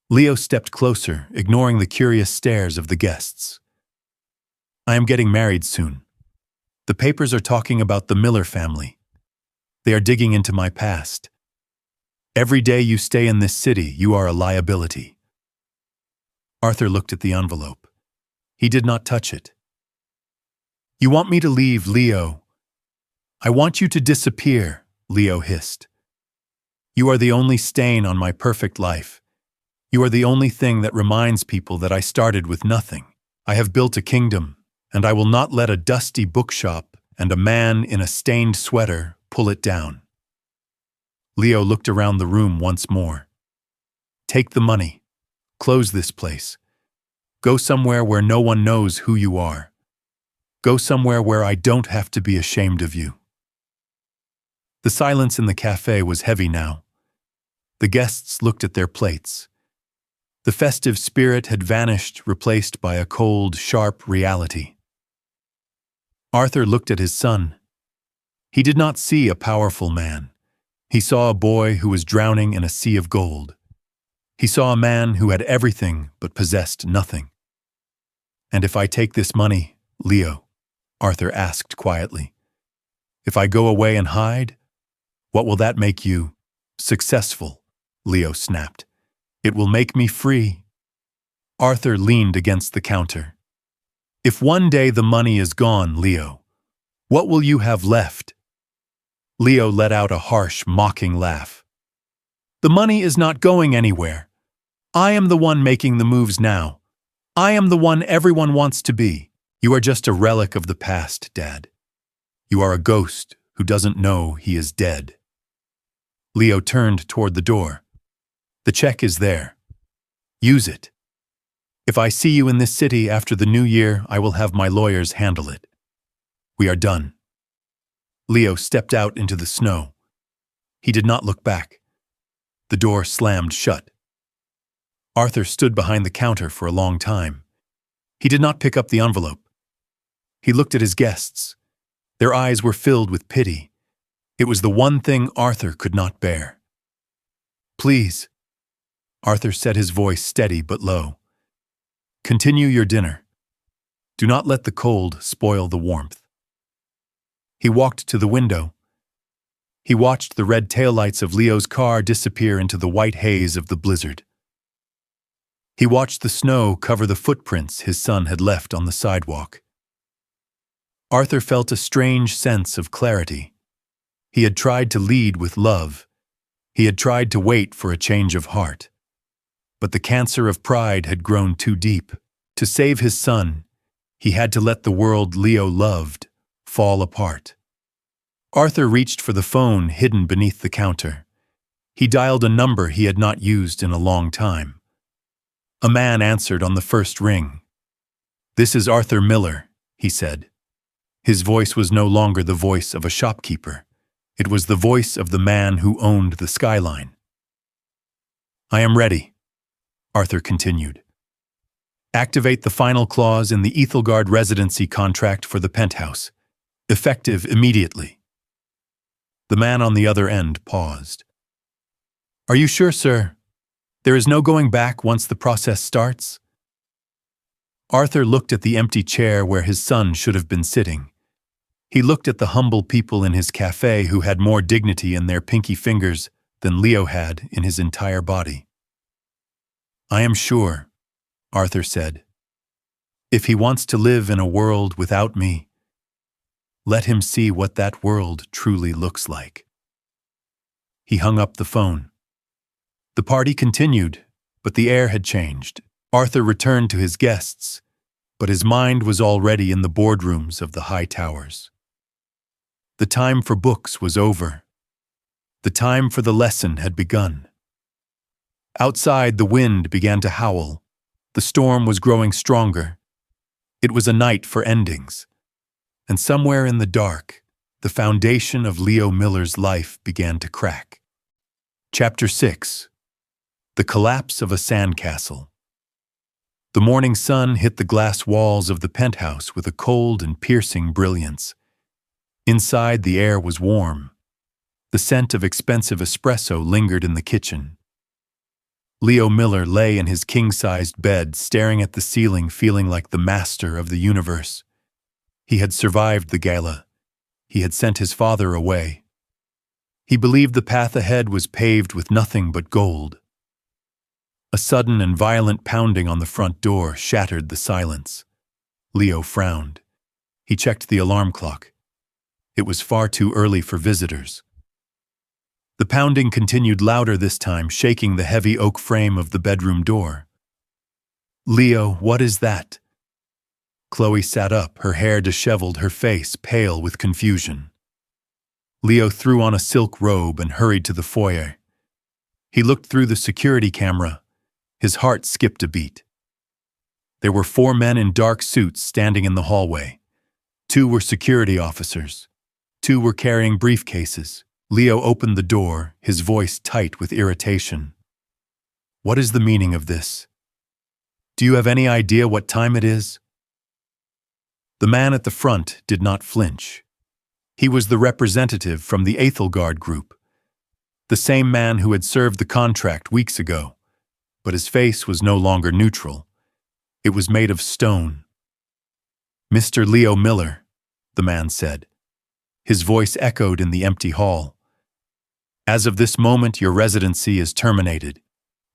Leo stepped closer, ignoring the curious stares of the guests. "I am getting married soon. The papers are talking about the Miller family. They are digging into my past. Every day you stay in this city, you are a liability." Arthur looked at the envelope. He did not touch it. "You want me to leave, Leo?" "I want you to disappear," Leo hissed. "You are the only stain on my perfect life. You are the only thing that reminds people that I started with nothing. I have built a kingdom, and I will not let a dusty bookshop and a man in a stained sweater pull it down." Leo looked around the room once more. "Take the money. Close this place. Go somewhere where no one knows who you are. Go somewhere where I don't have to be ashamed of you." The silence in the cafe was heavy now. The guests looked at their plates. The festive spirit had vanished, replaced by a cold, sharp reality. Arthur looked at his son. He did not see a powerful man. He saw a boy who was drowning in a sea of gold. He saw a man who had everything but possessed nothing. "And if I take this money, Leo?" Arthur asked quietly. "If I go away and hide, what will that make you?" successful, Leo snapped. It will make me free. Arthur leaned against the counter. If one day the money is gone, Leo, what will you have left? Leo let out a harsh, mocking laugh. The money is not going anywhere. I am the one making the moves now. I am the one everyone wants to be. You are just a relic of the past, Dad. You are a ghost who doesn't know he is dead. Leo turned toward the door. The check is there. Use it. If I see you in this city after the new year, I will have my lawyers handle it. We are done. Leo stepped out into the snow. He did not look back. The door slammed shut. Arthur stood behind the counter for a long time. He did not pick up the envelope. He looked at his guests. Their eyes were filled with pity. It was the one thing Arthur could not bear. Please, Arthur said, his voice steady but low. Continue your dinner. Do not let the cold spoil the warmth. He walked to the window. He watched the red taillights of Leo's car disappear into the white haze of the blizzard. He watched the snow cover the footprints his son had left on the sidewalk. Arthur felt a strange sense of clarity. He had tried to lead with love. He had tried to wait for a change of heart. But the cancer of pride had grown too deep. To save his son, he had to let the world Leo loved fall apart. Arthur reached for the phone hidden beneath the counter. He dialed a number he had not used in a long time. A man answered on the first ring. "This is Arthur Miller," he said. His voice was no longer the voice of a shopkeeper. It was the voice of the man who owned the skyline. "I am ready," Arthur continued. "Activate the final clause in the Ethelgard residency contract for the Penthouse. Effective immediately." The man on the other end paused. "Are you sure, sir? There is no going back once the process starts?" Arthur looked at the empty chair where his son should have been sitting. He looked at the humble people in his cafe who had more dignity in their pinky fingers than Leo had in his entire body. "I am sure," Arthur said. "If he wants to live in a world without me, let him see what that world truly looks like." He hung up the phone. The party continued, but the air had changed. Arthur returned to his guests, but his mind was already in the boardrooms of the high towers. The time for books was over. The time for the lesson had begun. Outside, the wind began to howl. The storm was growing stronger. It was a night for endings. And somewhere in the dark, the foundation of Leo Miller's life began to crack. Chapter 6. The Collapse of a Sandcastle. The morning sun hit the glass walls of the penthouse with a cold and piercing brilliance. Inside, the air was warm. The scent of expensive espresso lingered in the kitchen. Leo Miller lay in his king-sized bed, staring at the ceiling, feeling like the master of the universe. He had survived the gala. He had sent his father away. He believed the path ahead was paved with nothing but gold. A sudden and violent pounding on the front door shattered the silence. Leo frowned. He checked the alarm clock. It was far too early for visitors. The pounding continued louder this time, shaking the heavy oak frame of the bedroom door. "Leo, what is that?" Chloe sat up, her hair disheveled, her face pale with confusion. Leo threw on a silk robe and hurried to the foyer. He looked through the security camera. His heart skipped a beat. There were 4 men in dark suits standing in the hallway. 2 were security officers. 2 were carrying briefcases. Leo opened the door, his voice tight with irritation. "What is the meaning of this? Do you have any idea what time it is?" The man at the front did not flinch. He was the representative from the Ethelgard group, the same man who had served the contract weeks ago, but his face was no longer neutral. It was made of stone. "Mr. Leo Miller," the man said. His voice echoed in the empty hall. As of this moment, your residency is terminated.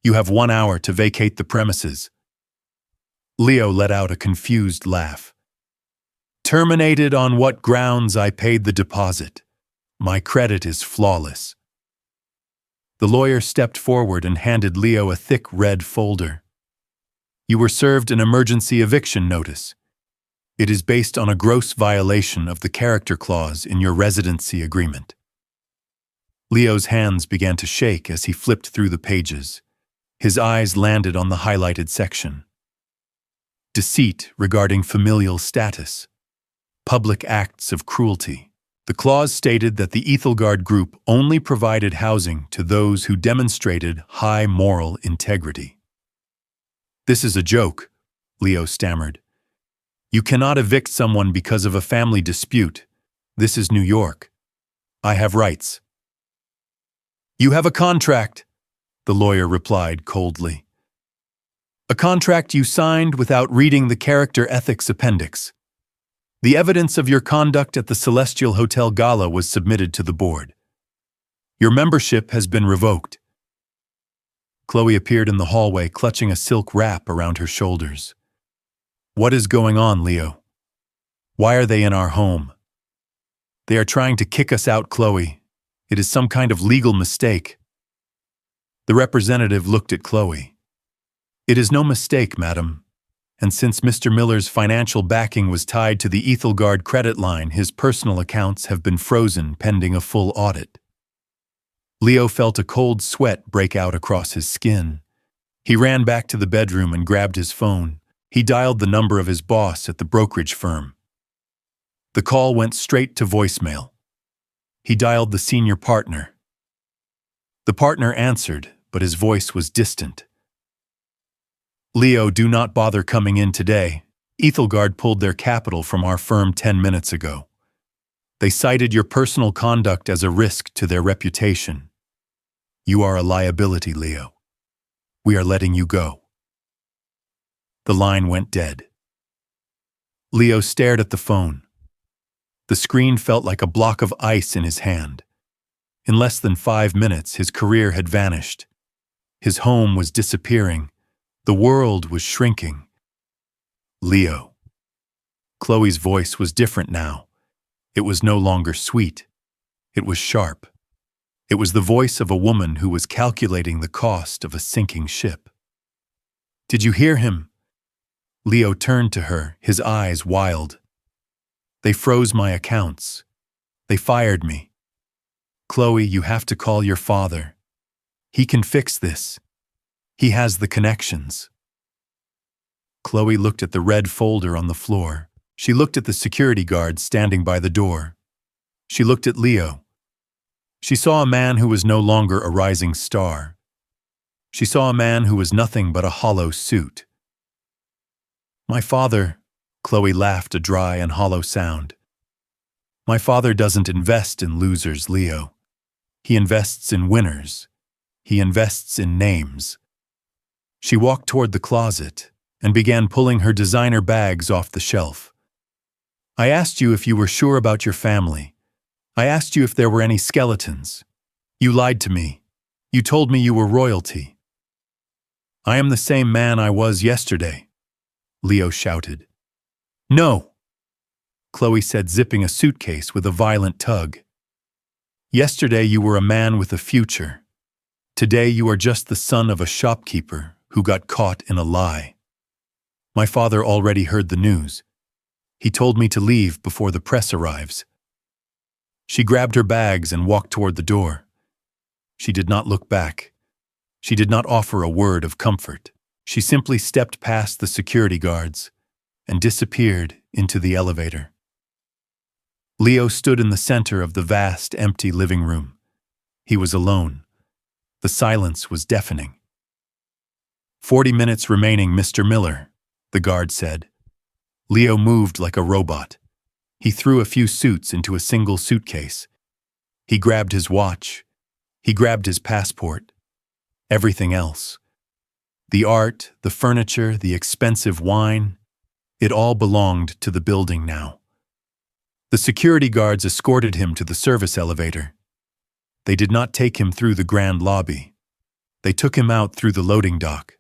You have 1 hour to vacate the premises. Leo let out a confused laugh. Terminated on what grounds? I paid the deposit. My credit is flawless. The lawyer stepped forward and handed Leo a thick red folder. You were served an emergency eviction notice. It is based on a gross violation of the character clause in your residency agreement. Leo's hands began to shake as he flipped through the pages. His eyes landed on the highlighted section. Deceit regarding familial status. Public acts of cruelty. The clause stated that the Ethelgard group only provided housing to those who demonstrated high moral integrity. This is a joke, Leo stammered. You cannot evict someone because of a family dispute. This is New York. I have rights. You have a contract, the lawyer replied coldly. A contract you signed without reading the character ethics appendix. The evidence of your conduct at the Celestial Hotel Gala was submitted to the board. Your membership has been revoked. Chloe appeared in the hallway, clutching a silk wrap around her shoulders. What is going on, Leo? Why are they in our home? They are trying to kick us out, Chloe. It is some kind of legal mistake. The representative looked at Chloe. It is no mistake, madam. And since Mr. Miller's financial backing was tied to the Ethelgard credit line, his personal accounts have been frozen pending a full audit. Leo felt a cold sweat break out across his skin. He ran back to the bedroom and grabbed his phone. He dialed the number of his boss at the brokerage firm. The call went straight to voicemail. He dialed the senior partner. The partner answered, but his voice was distant. Leo, do not bother coming in today. Ethelgard pulled their capital from our firm 10 minutes ago. They cited your personal conduct as a risk to their reputation. You are a liability, Leo. We are letting you go. The line went dead. Leo stared at the phone. The screen felt like a block of ice in his hand. In less than 5 minutes, his career had vanished. His home was disappearing. The world was shrinking. Leo. Chloe's voice was different now. It was no longer sweet. It was sharp. It was the voice of a woman who was calculating the cost of a sinking ship. Did you hear him? Leo turned to her, his eyes wild. They froze my accounts. They fired me. Chloe, you have to call your father. He can fix this. He has the connections. Chloe looked at the red folder on the floor. She looked at the security guard standing by the door. She looked at Leo. She saw a man who was no longer a rising star. She saw a man who was nothing but a hollow suit. My father, Chloe laughed a dry and hollow sound. My father doesn't invest in losers, Leo. He invests in winners. He invests in names. She walked toward the closet and began pulling her designer bags off the shelf. I asked you if you were sure about your family. I asked you if there were any skeletons. You lied to me. You told me you were royalty. I am the same man I was yesterday, Leo shouted. No, Chloe said, zipping a suitcase with a violent tug. Yesterday you were a man with a future. Today you are just the son of a shopkeeper who got caught in a lie. My father already heard the news. He told me to leave before the press arrives. She grabbed her bags and walked toward the door. She did not look back. She did not offer a word of comfort. She simply stepped past the security guards and disappeared into the elevator. Leo stood in the center of the vast, empty living room. He was alone. The silence was deafening. 40 minutes remaining, Mr. Miller, the guard said. Leo moved like a robot. He threw a few suits into a single suitcase. He grabbed his watch. He grabbed his passport. Everything else. The art, the furniture, the expensive wine, it all belonged to the building now. The security guards escorted him to the service elevator. They did not take him through the grand lobby. They took him out through the loading dock.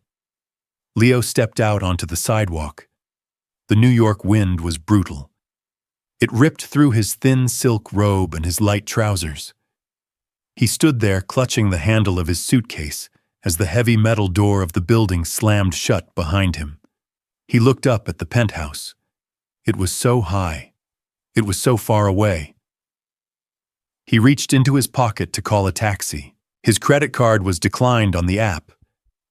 Leo stepped out onto the sidewalk. The New York wind was brutal. It ripped through his thin silk robe and his light trousers. He stood there clutching the handle of his suitcase as the heavy metal door of the building slammed shut behind him. He looked up at the penthouse. It was so high. It was so far away. He reached into his pocket to call a taxi. His credit card was declined on the app.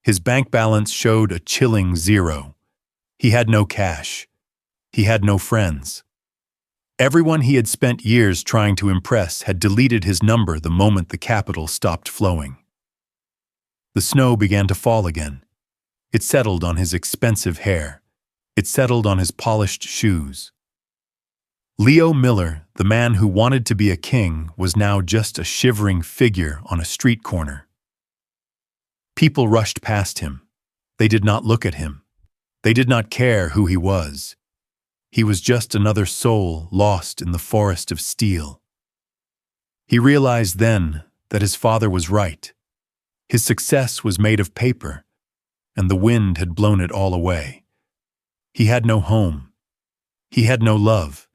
His bank balance showed a chilling 0. He had no cash. He had no friends. Everyone he had spent years trying to impress had deleted his number the moment the capital stopped flowing. The snow began to fall again. It settled on his expensive hair. It settled on his polished shoes. Leo Miller, the man who wanted to be a king, was now just a shivering figure on a street corner. People rushed past him. They did not look at him. They did not care who he was. He was just another soul lost in the forest of steel. He realized then that his father was right. His success was made of paper, and the wind had blown it all away. He had no home. He had no love.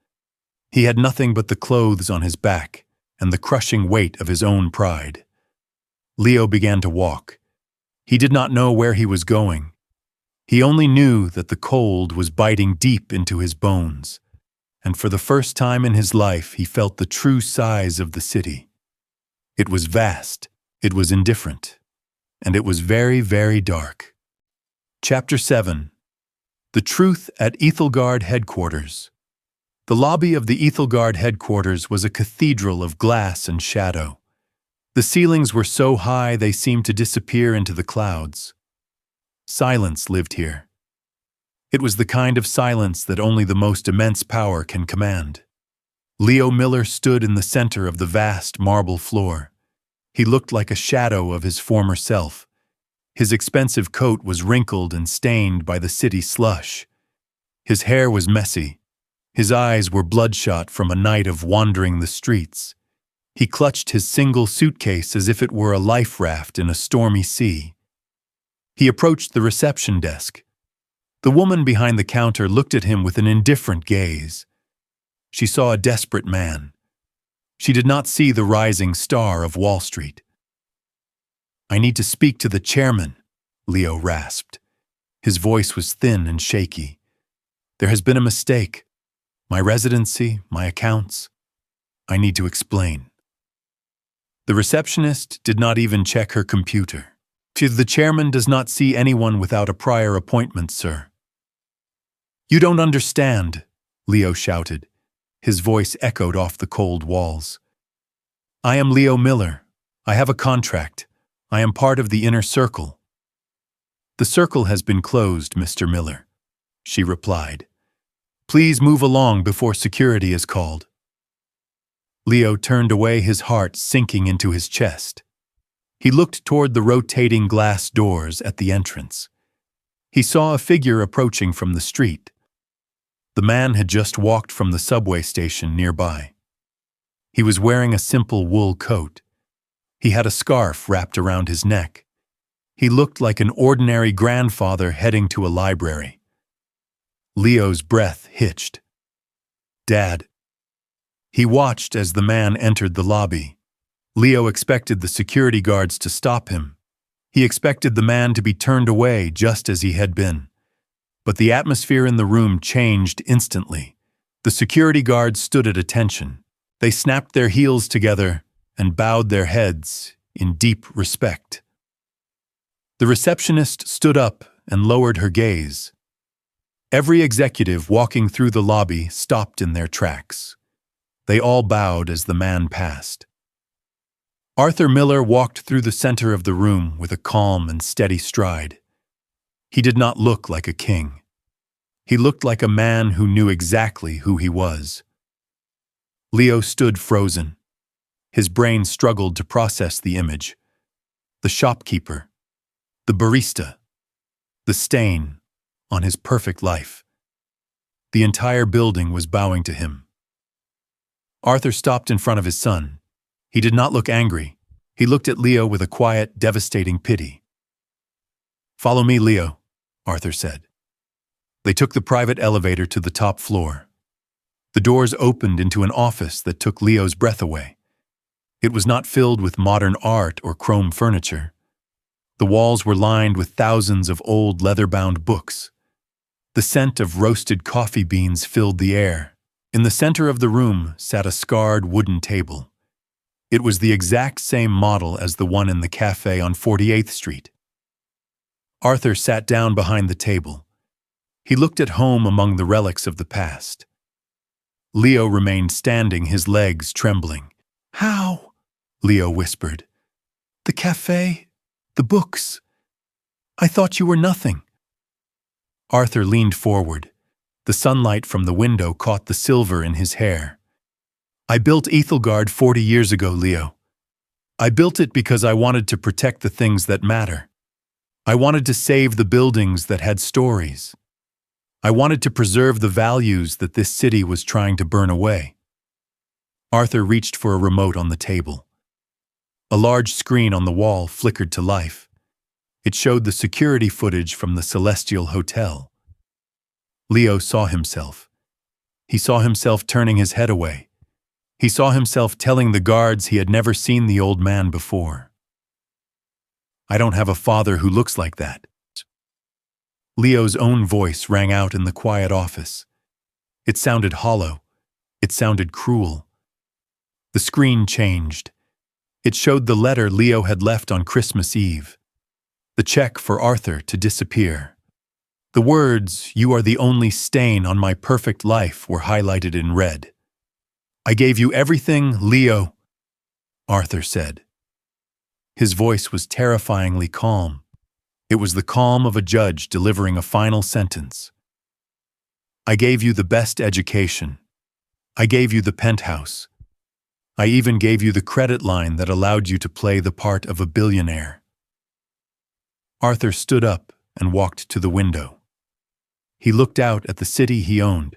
He had nothing but the clothes on his back and the crushing weight of his own pride. Leo began to walk. He did not know where he was going. He only knew that the cold was biting deep into his bones, and for the first time in his life he felt the true size of the city. It was vast, it was indifferent, and it was very, very dark. Chapter 7. The Truth at Ethelgard Headquarters. The lobby of the Ethelgard headquarters was a cathedral of glass and shadow. The ceilings were so high they seemed to disappear into the clouds. Silence lived here. It was the kind of silence that only the most immense power can command. Leo Miller stood in the center of the vast marble floor. He looked like a shadow of his former self. His expensive coat was wrinkled and stained by the city slush. His hair was messy. His eyes were bloodshot from a night of wandering the streets. He clutched his single suitcase as if it were a life raft in a stormy sea. He approached the reception desk. The woman behind the counter looked at him with an indifferent gaze. She saw a desperate man. She did not see the rising star of Wall Street. "I need to speak to the chairman," Leo rasped. His voice was thin and shaky. "There has been a mistake. My residency, my accounts. I need to explain." The receptionist did not even check her computer. "The chairman does not see anyone without a prior appointment, sir." "You don't understand," Leo shouted. His voice echoed off the cold walls. "I am Leo Miller. I have a contract. I am part of the inner circle." "The circle has been closed, Mr. Miller," she replied. "Please move along before security is called." Leo turned away, his heart sinking into his chest. He looked toward the rotating glass doors at the entrance. He saw a figure approaching from the street. The man had just walked from the subway station nearby. He was wearing a simple wool coat. He had a scarf wrapped around his neck. He looked like an ordinary grandfather heading to a library. Leo's breath hitched. "Dad." He watched as the man entered the lobby. Leo expected the security guards to stop him. He expected the man to be turned away just as he had been. But the atmosphere in the room changed instantly. The security guards stood at attention. They snapped their heels together and bowed their heads in deep respect. The receptionist stood up and lowered her gaze. Every executive walking through the lobby stopped in their tracks. They all bowed as the man passed. Arthur Miller walked through the center of the room with a calm and steady stride. He did not look like a king. He looked like a man who knew exactly who he was. Leo stood frozen. His brain struggled to process the image. The shopkeeper, the barista, the stain on his perfect life. The entire building was bowing to him. Arthur stopped in front of his son. He did not look angry. He looked at Leo with a quiet, devastating pity. "Follow me, Leo," Arthur said. They took the private elevator to the top floor. The doors opened into an office that took Leo's breath away. It was not filled with modern art or chrome furniture. The walls were lined with thousands of old leather-bound books. The scent of roasted coffee beans filled the air. In the center of the room sat a scarred wooden table. It was the exact same model as the one in the cafe on 48th Street. Arthur sat down behind the table. He looked at home among the relics of the past. Leo remained standing, his legs trembling. "How?" Leo whispered. "The cafe, the books. I thought you were nothing." Arthur leaned forward. The sunlight from the window caught the silver in his hair. "I built Ethelgard 40 years ago, Leo. I built it because I wanted to protect the things that matter. I wanted to save the buildings that had stories. I wanted to preserve the values that this city was trying to burn away." Arthur reached for a remote on the table. A large screen on the wall flickered to life. It showed the security footage from the Celestial Hotel. Leo saw himself. He saw himself turning his head away. He saw himself telling the guards he had never seen the old man before. "I don't have a father who looks like that." Leo's own voice rang out in the quiet office. It sounded hollow. It sounded cruel. The screen changed. It showed the letter Leo had left on Christmas Eve. The check for Arthur to disappear. The words, "You are the only stain on my perfect life," were highlighted in red. "I gave you everything, Leo," Arthur said. His voice was terrifyingly calm. It was the calm of a judge delivering a final sentence. "I gave you the best education. I gave you the penthouse. I even gave you the credit line that allowed you to play the part of a billionaire." Arthur stood up and walked to the window. He looked out at the city he owned.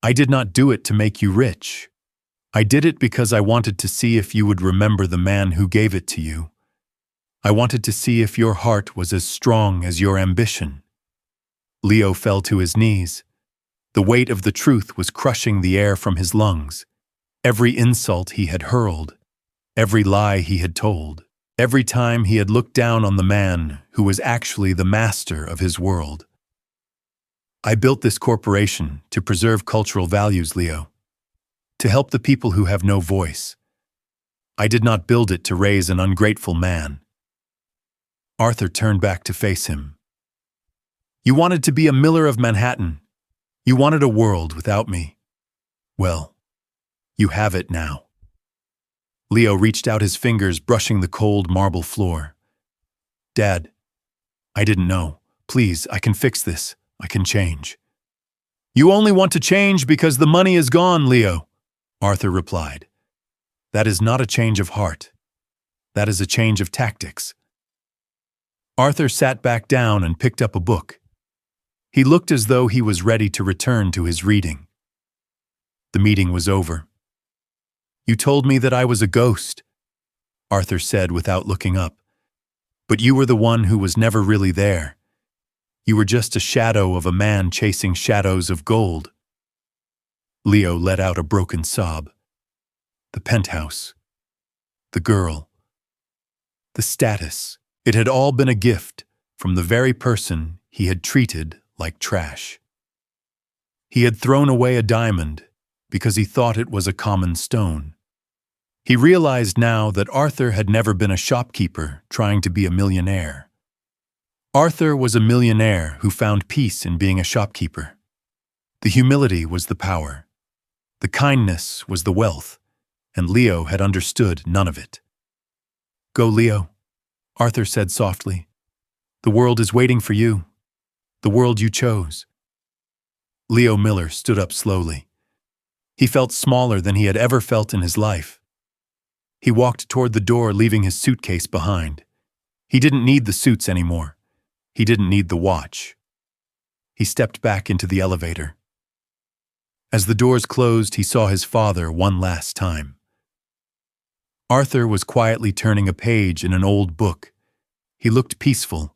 "I did not do it to make you rich. I did it because I wanted to see if you would remember the man who gave it to you. I wanted to see if your heart was as strong as your ambition." Leo fell to his knees. The weight of the truth was crushing the air from his lungs. Every insult he had hurled, every lie he had told, every time he had looked down on the man who was actually the master of his world. "I built this corporation to preserve cultural values, Leo, to help the people who have no voice. I did not build it to raise an ungrateful man." Arthur turned back to face him. "You wanted to be a Miller of Manhattan. You wanted a world without me. Well, you have it now." Leo reached out his fingers, brushing the cold marble floor. "Dad, I didn't know. Please, I can fix this. I can change." "You only want to change because the money is gone, Leo," Arthur replied. "That is not a change of heart. That is a change of tactics." Arthur sat back down and picked up a book. He looked as though he was ready to return to his reading. The meeting was over. "You told me that I was a ghost," Arthur said without looking up. "But you were the one who was never really there. You were just a shadow of a man chasing shadows of gold." Leo let out a broken sob. The penthouse. The girl. The status. It had all been a gift from the very person he had treated like trash. He had thrown away a diamond because he thought it was a common stone. He realized now that Arthur had never been a shopkeeper trying to be a millionaire. Arthur was a millionaire who found peace in being a shopkeeper. The humility was the power. The kindness was the wealth, and Leo had understood none of it. "Go, Leo," Arthur said softly. "The world is waiting for you. The world you chose." Leo Miller stood up slowly. He felt smaller than he had ever felt in his life. He walked toward the door, leaving his suitcase behind. He didn't need the suits anymore. He didn't need the watch. He stepped back into the elevator. As the doors closed, he saw his father one last time. Arthur was quietly turning a page in an old book. He looked peaceful.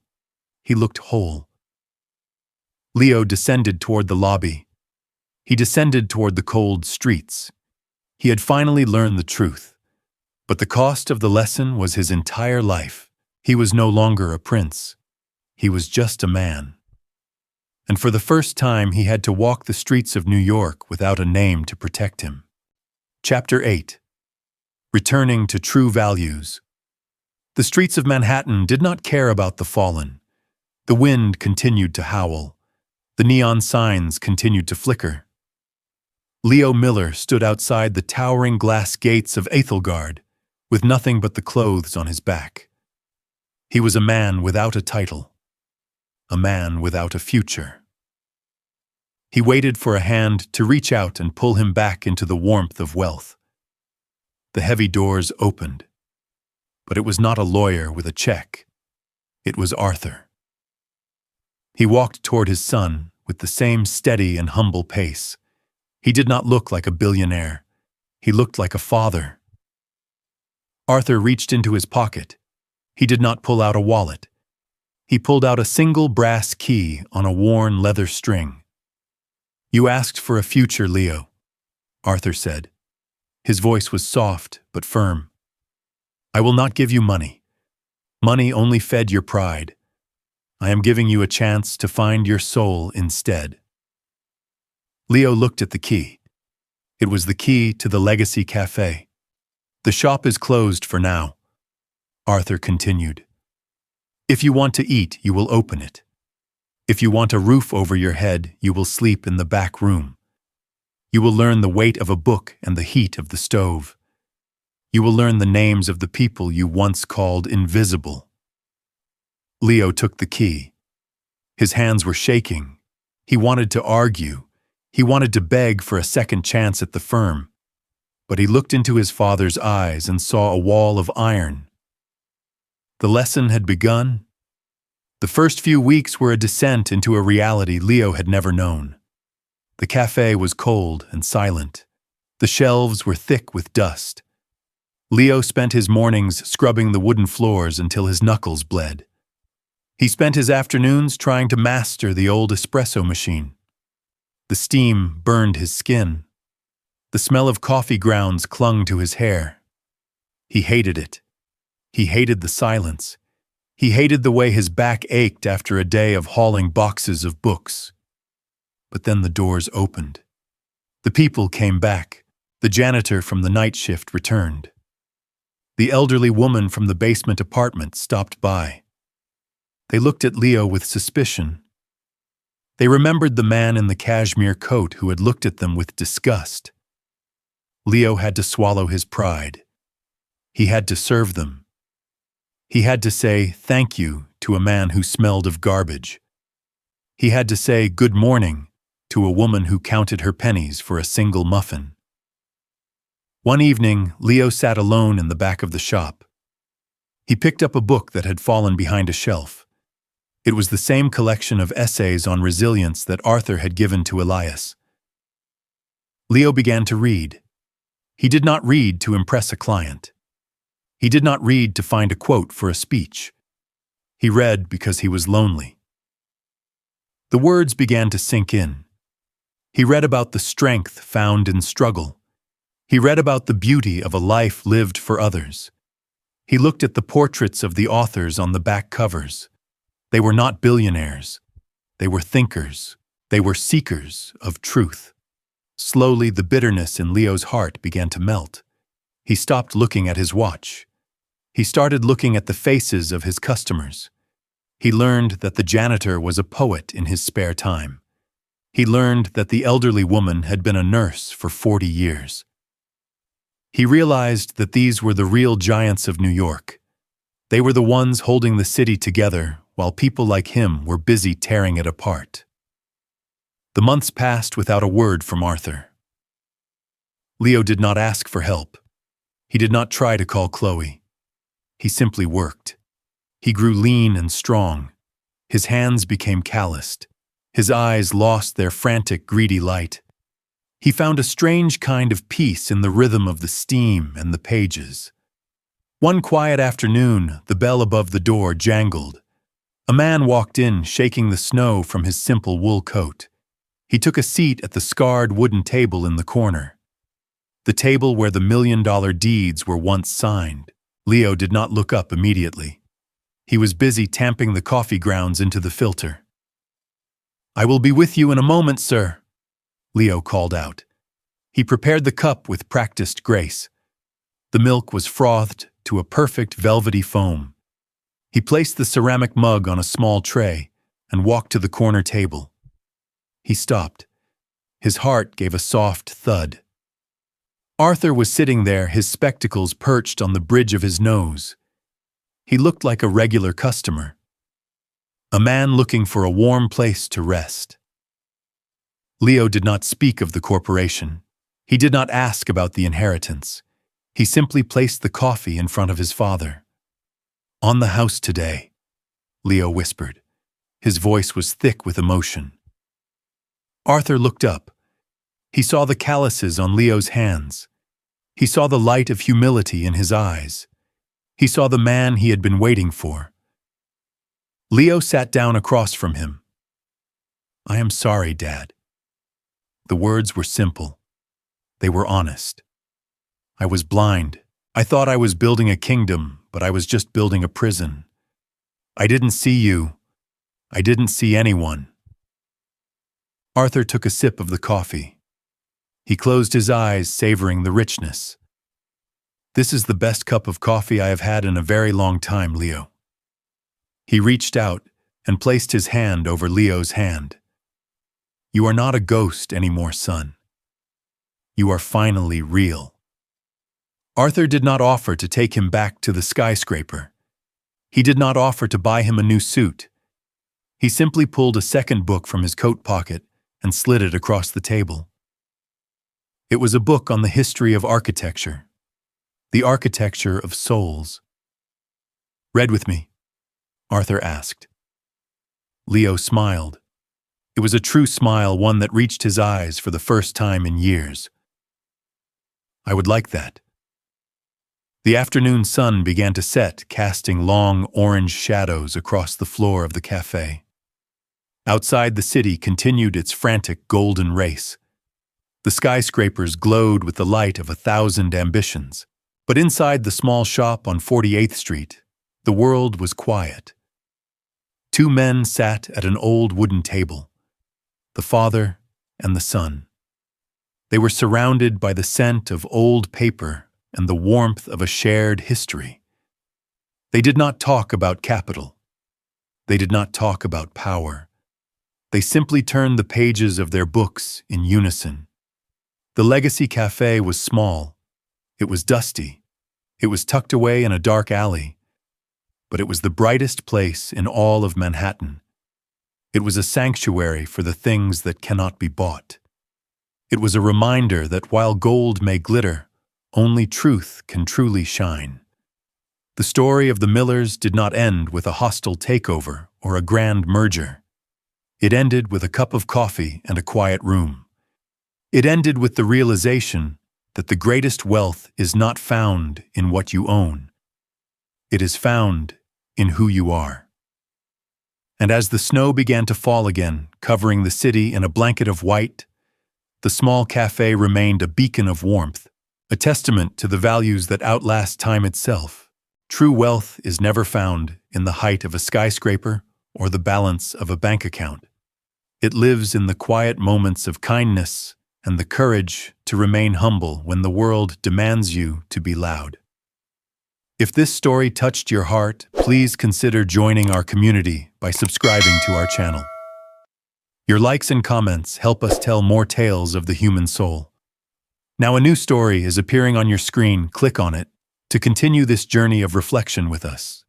He looked whole. Leo descended toward the lobby. He descended toward the cold streets. He had finally learned the truth. But the cost of the lesson was his entire life. He was no longer a prince. He was just a man. And for the first time, he had to walk the streets of New York without a name to protect him. Chapter 8. Returning to True Values. The streets of Manhattan did not care about the fallen. The wind continued to howl. The neon signs continued to flicker. Leo Miller stood outside the towering glass gates of Ethelgard, with nothing but the clothes on his back. He was a man without a title. A man without a future. He waited for a hand to reach out and pull him back into the warmth of wealth. The heavy doors opened. But it was not a lawyer with a check. It was Arthur. He walked toward his son with the same steady and humble pace. He did not look like a billionaire. He looked like a father. Arthur reached into his pocket. He did not pull out a wallet. He pulled out a single brass key on a worn leather string. "You asked for a future, Leo," Arthur said. His voice was soft but firm. "I will not give you money. Money only fed your pride. I am giving you a chance to find your soul instead." Leo looked at the key. It was the key to the Legacy Cafe. "The shop is closed for now," Arthur continued. "If you want to eat, you will open it. If you want a roof over your head, you will sleep in the back room. You will learn the weight of a book and the heat of the stove. You will learn the names of the people you once called invisible." Leo took the key. His hands were shaking. He wanted to argue. He wanted to beg for a second chance at the firm. But he looked into his father's eyes and saw a wall of iron. The lesson had begun. The first few weeks were a descent into a reality Leo had never known. The cafe was cold and silent. The shelves were thick with dust. Leo spent his mornings scrubbing the wooden floors until his knuckles bled. He spent his afternoons trying to master the old espresso machine. The steam burned his skin. The smell of coffee grounds clung to his hair. He hated it. He hated the silence. He hated the way his back ached after a day of hauling boxes of books. But then the doors opened. The people came back. The janitor from the night shift returned. The elderly woman from the basement apartment stopped by. They looked at Leo with suspicion. They remembered the man in the cashmere coat who had looked at them with disgust. Leo had to swallow his pride. He had to serve them. He had to say thank you to a man who smelled of garbage. He had to say good morning to a woman who counted her pennies for a single muffin. One evening, Leo sat alone in the back of the shop. He picked up a book that had fallen behind a shelf. It was the same collection of essays on resilience that Arthur had given to Elias. Leo began to read. He did not read to impress a client. He did not read to find a quote for a speech. He read because he was lonely. The words began to sink in. He read about the strength found in struggle. He read about the beauty of a life lived for others. He looked at the portraits of the authors on the back covers. They were not billionaires. They were thinkers. They were seekers of truth. Slowly, the bitterness in Leo's heart began to melt. He stopped looking at his watch. He started looking at the faces of his customers. He learned that the janitor was a poet in his spare time. He learned that the elderly woman had been a nurse for 40 years. He realized that these were the real giants of New York. They were the ones holding the city together while people like him were busy tearing it apart. The months passed without a word from Arthur. Leo did not ask for help. He did not try to call Chloe. He simply worked. He grew lean and strong. His hands became calloused. His eyes lost their frantic, greedy light. He found a strange kind of peace in the rhythm of the steam and the pages. One quiet afternoon, the bell above the door jangled. A man walked in, shaking the snow from his simple wool coat. He took a seat at the scarred wooden table in the corner. The table where the $1 million deeds were once signed. Leo did not look up immediately. He was busy tamping the coffee grounds into the filter. "I will be with you in a moment, sir," Leo called out. He prepared the cup with practiced grace. The milk was frothed to a perfect velvety foam. He placed the ceramic mug on a small tray and walked to the corner table. He stopped. His heart gave a soft thud. Arthur was sitting there, his spectacles perched on the bridge of his nose. He looked like a regular customer. A man looking for a warm place to rest. Leo did not speak of the corporation. He did not ask about the inheritance. He simply placed the coffee in front of his father. "On the house today," Leo whispered. His voice was thick with emotion. Arthur looked up. He saw the calluses on Leo's hands. He saw the light of humility in his eyes. He saw the man he had been waiting for. Leo sat down across from him. "I am sorry, Dad." The words were simple. They were honest. "I was blind. I thought I was building a kingdom, but I was just building a prison. I didn't see you. I didn't see anyone." Arthur took a sip of the coffee. He closed his eyes, savoring the richness. "This is the best cup of coffee I have had in a very long time, Leo." He reached out and placed his hand over Leo's hand. "You are not a ghost anymore, son. You are finally real." Arthur did not offer to take him back to the skyscraper. He did not offer to buy him a new suit. He simply pulled a second book from his coat pocket and slid it across the table. It was a book on the history of architecture, the architecture of souls. "Read with me," Arthur asked. Leo smiled. It was a true smile, one that reached his eyes for the first time in years. "I would like that." The afternoon sun began to set, casting long orange shadows across the floor of the cafe. Outside, the city continued its frantic golden race. The skyscrapers glowed with the light of 1,000 ambitions. But inside the small shop on 48th Street, the world was quiet. Two men sat at an old wooden table, the father and the son. They were surrounded by the scent of old paper and the warmth of a shared history. They did not talk about capital. They did not talk about power. They simply turned the pages of their books in unison. The Legacy Cafe was small. It was dusty. It was tucked away in a dark alley. But it was the brightest place in all of Manhattan. It was a sanctuary for the things that cannot be bought. It was a reminder that while gold may glitter, only truth can truly shine. The story of the Millers did not end with a hostile takeover or a grand merger. It ended with a cup of coffee and a quiet room. It ended with the realization that the greatest wealth is not found in what you own. It is found in who you are. And as the snow began to fall again, covering the city in a blanket of white, the small cafe remained a beacon of warmth, a testament to the values that outlast time itself. True wealth is never found in the height of a skyscraper or the balance of a bank account. It lives in the quiet moments of kindness and the courage to remain humble when the world demands you to be loud. If this story touched your heart, please consider joining our community by subscribing to our channel. Your likes and comments help us tell more tales of the human soul. Now a new story is appearing on your screen. Click on it to continue this journey of reflection with us.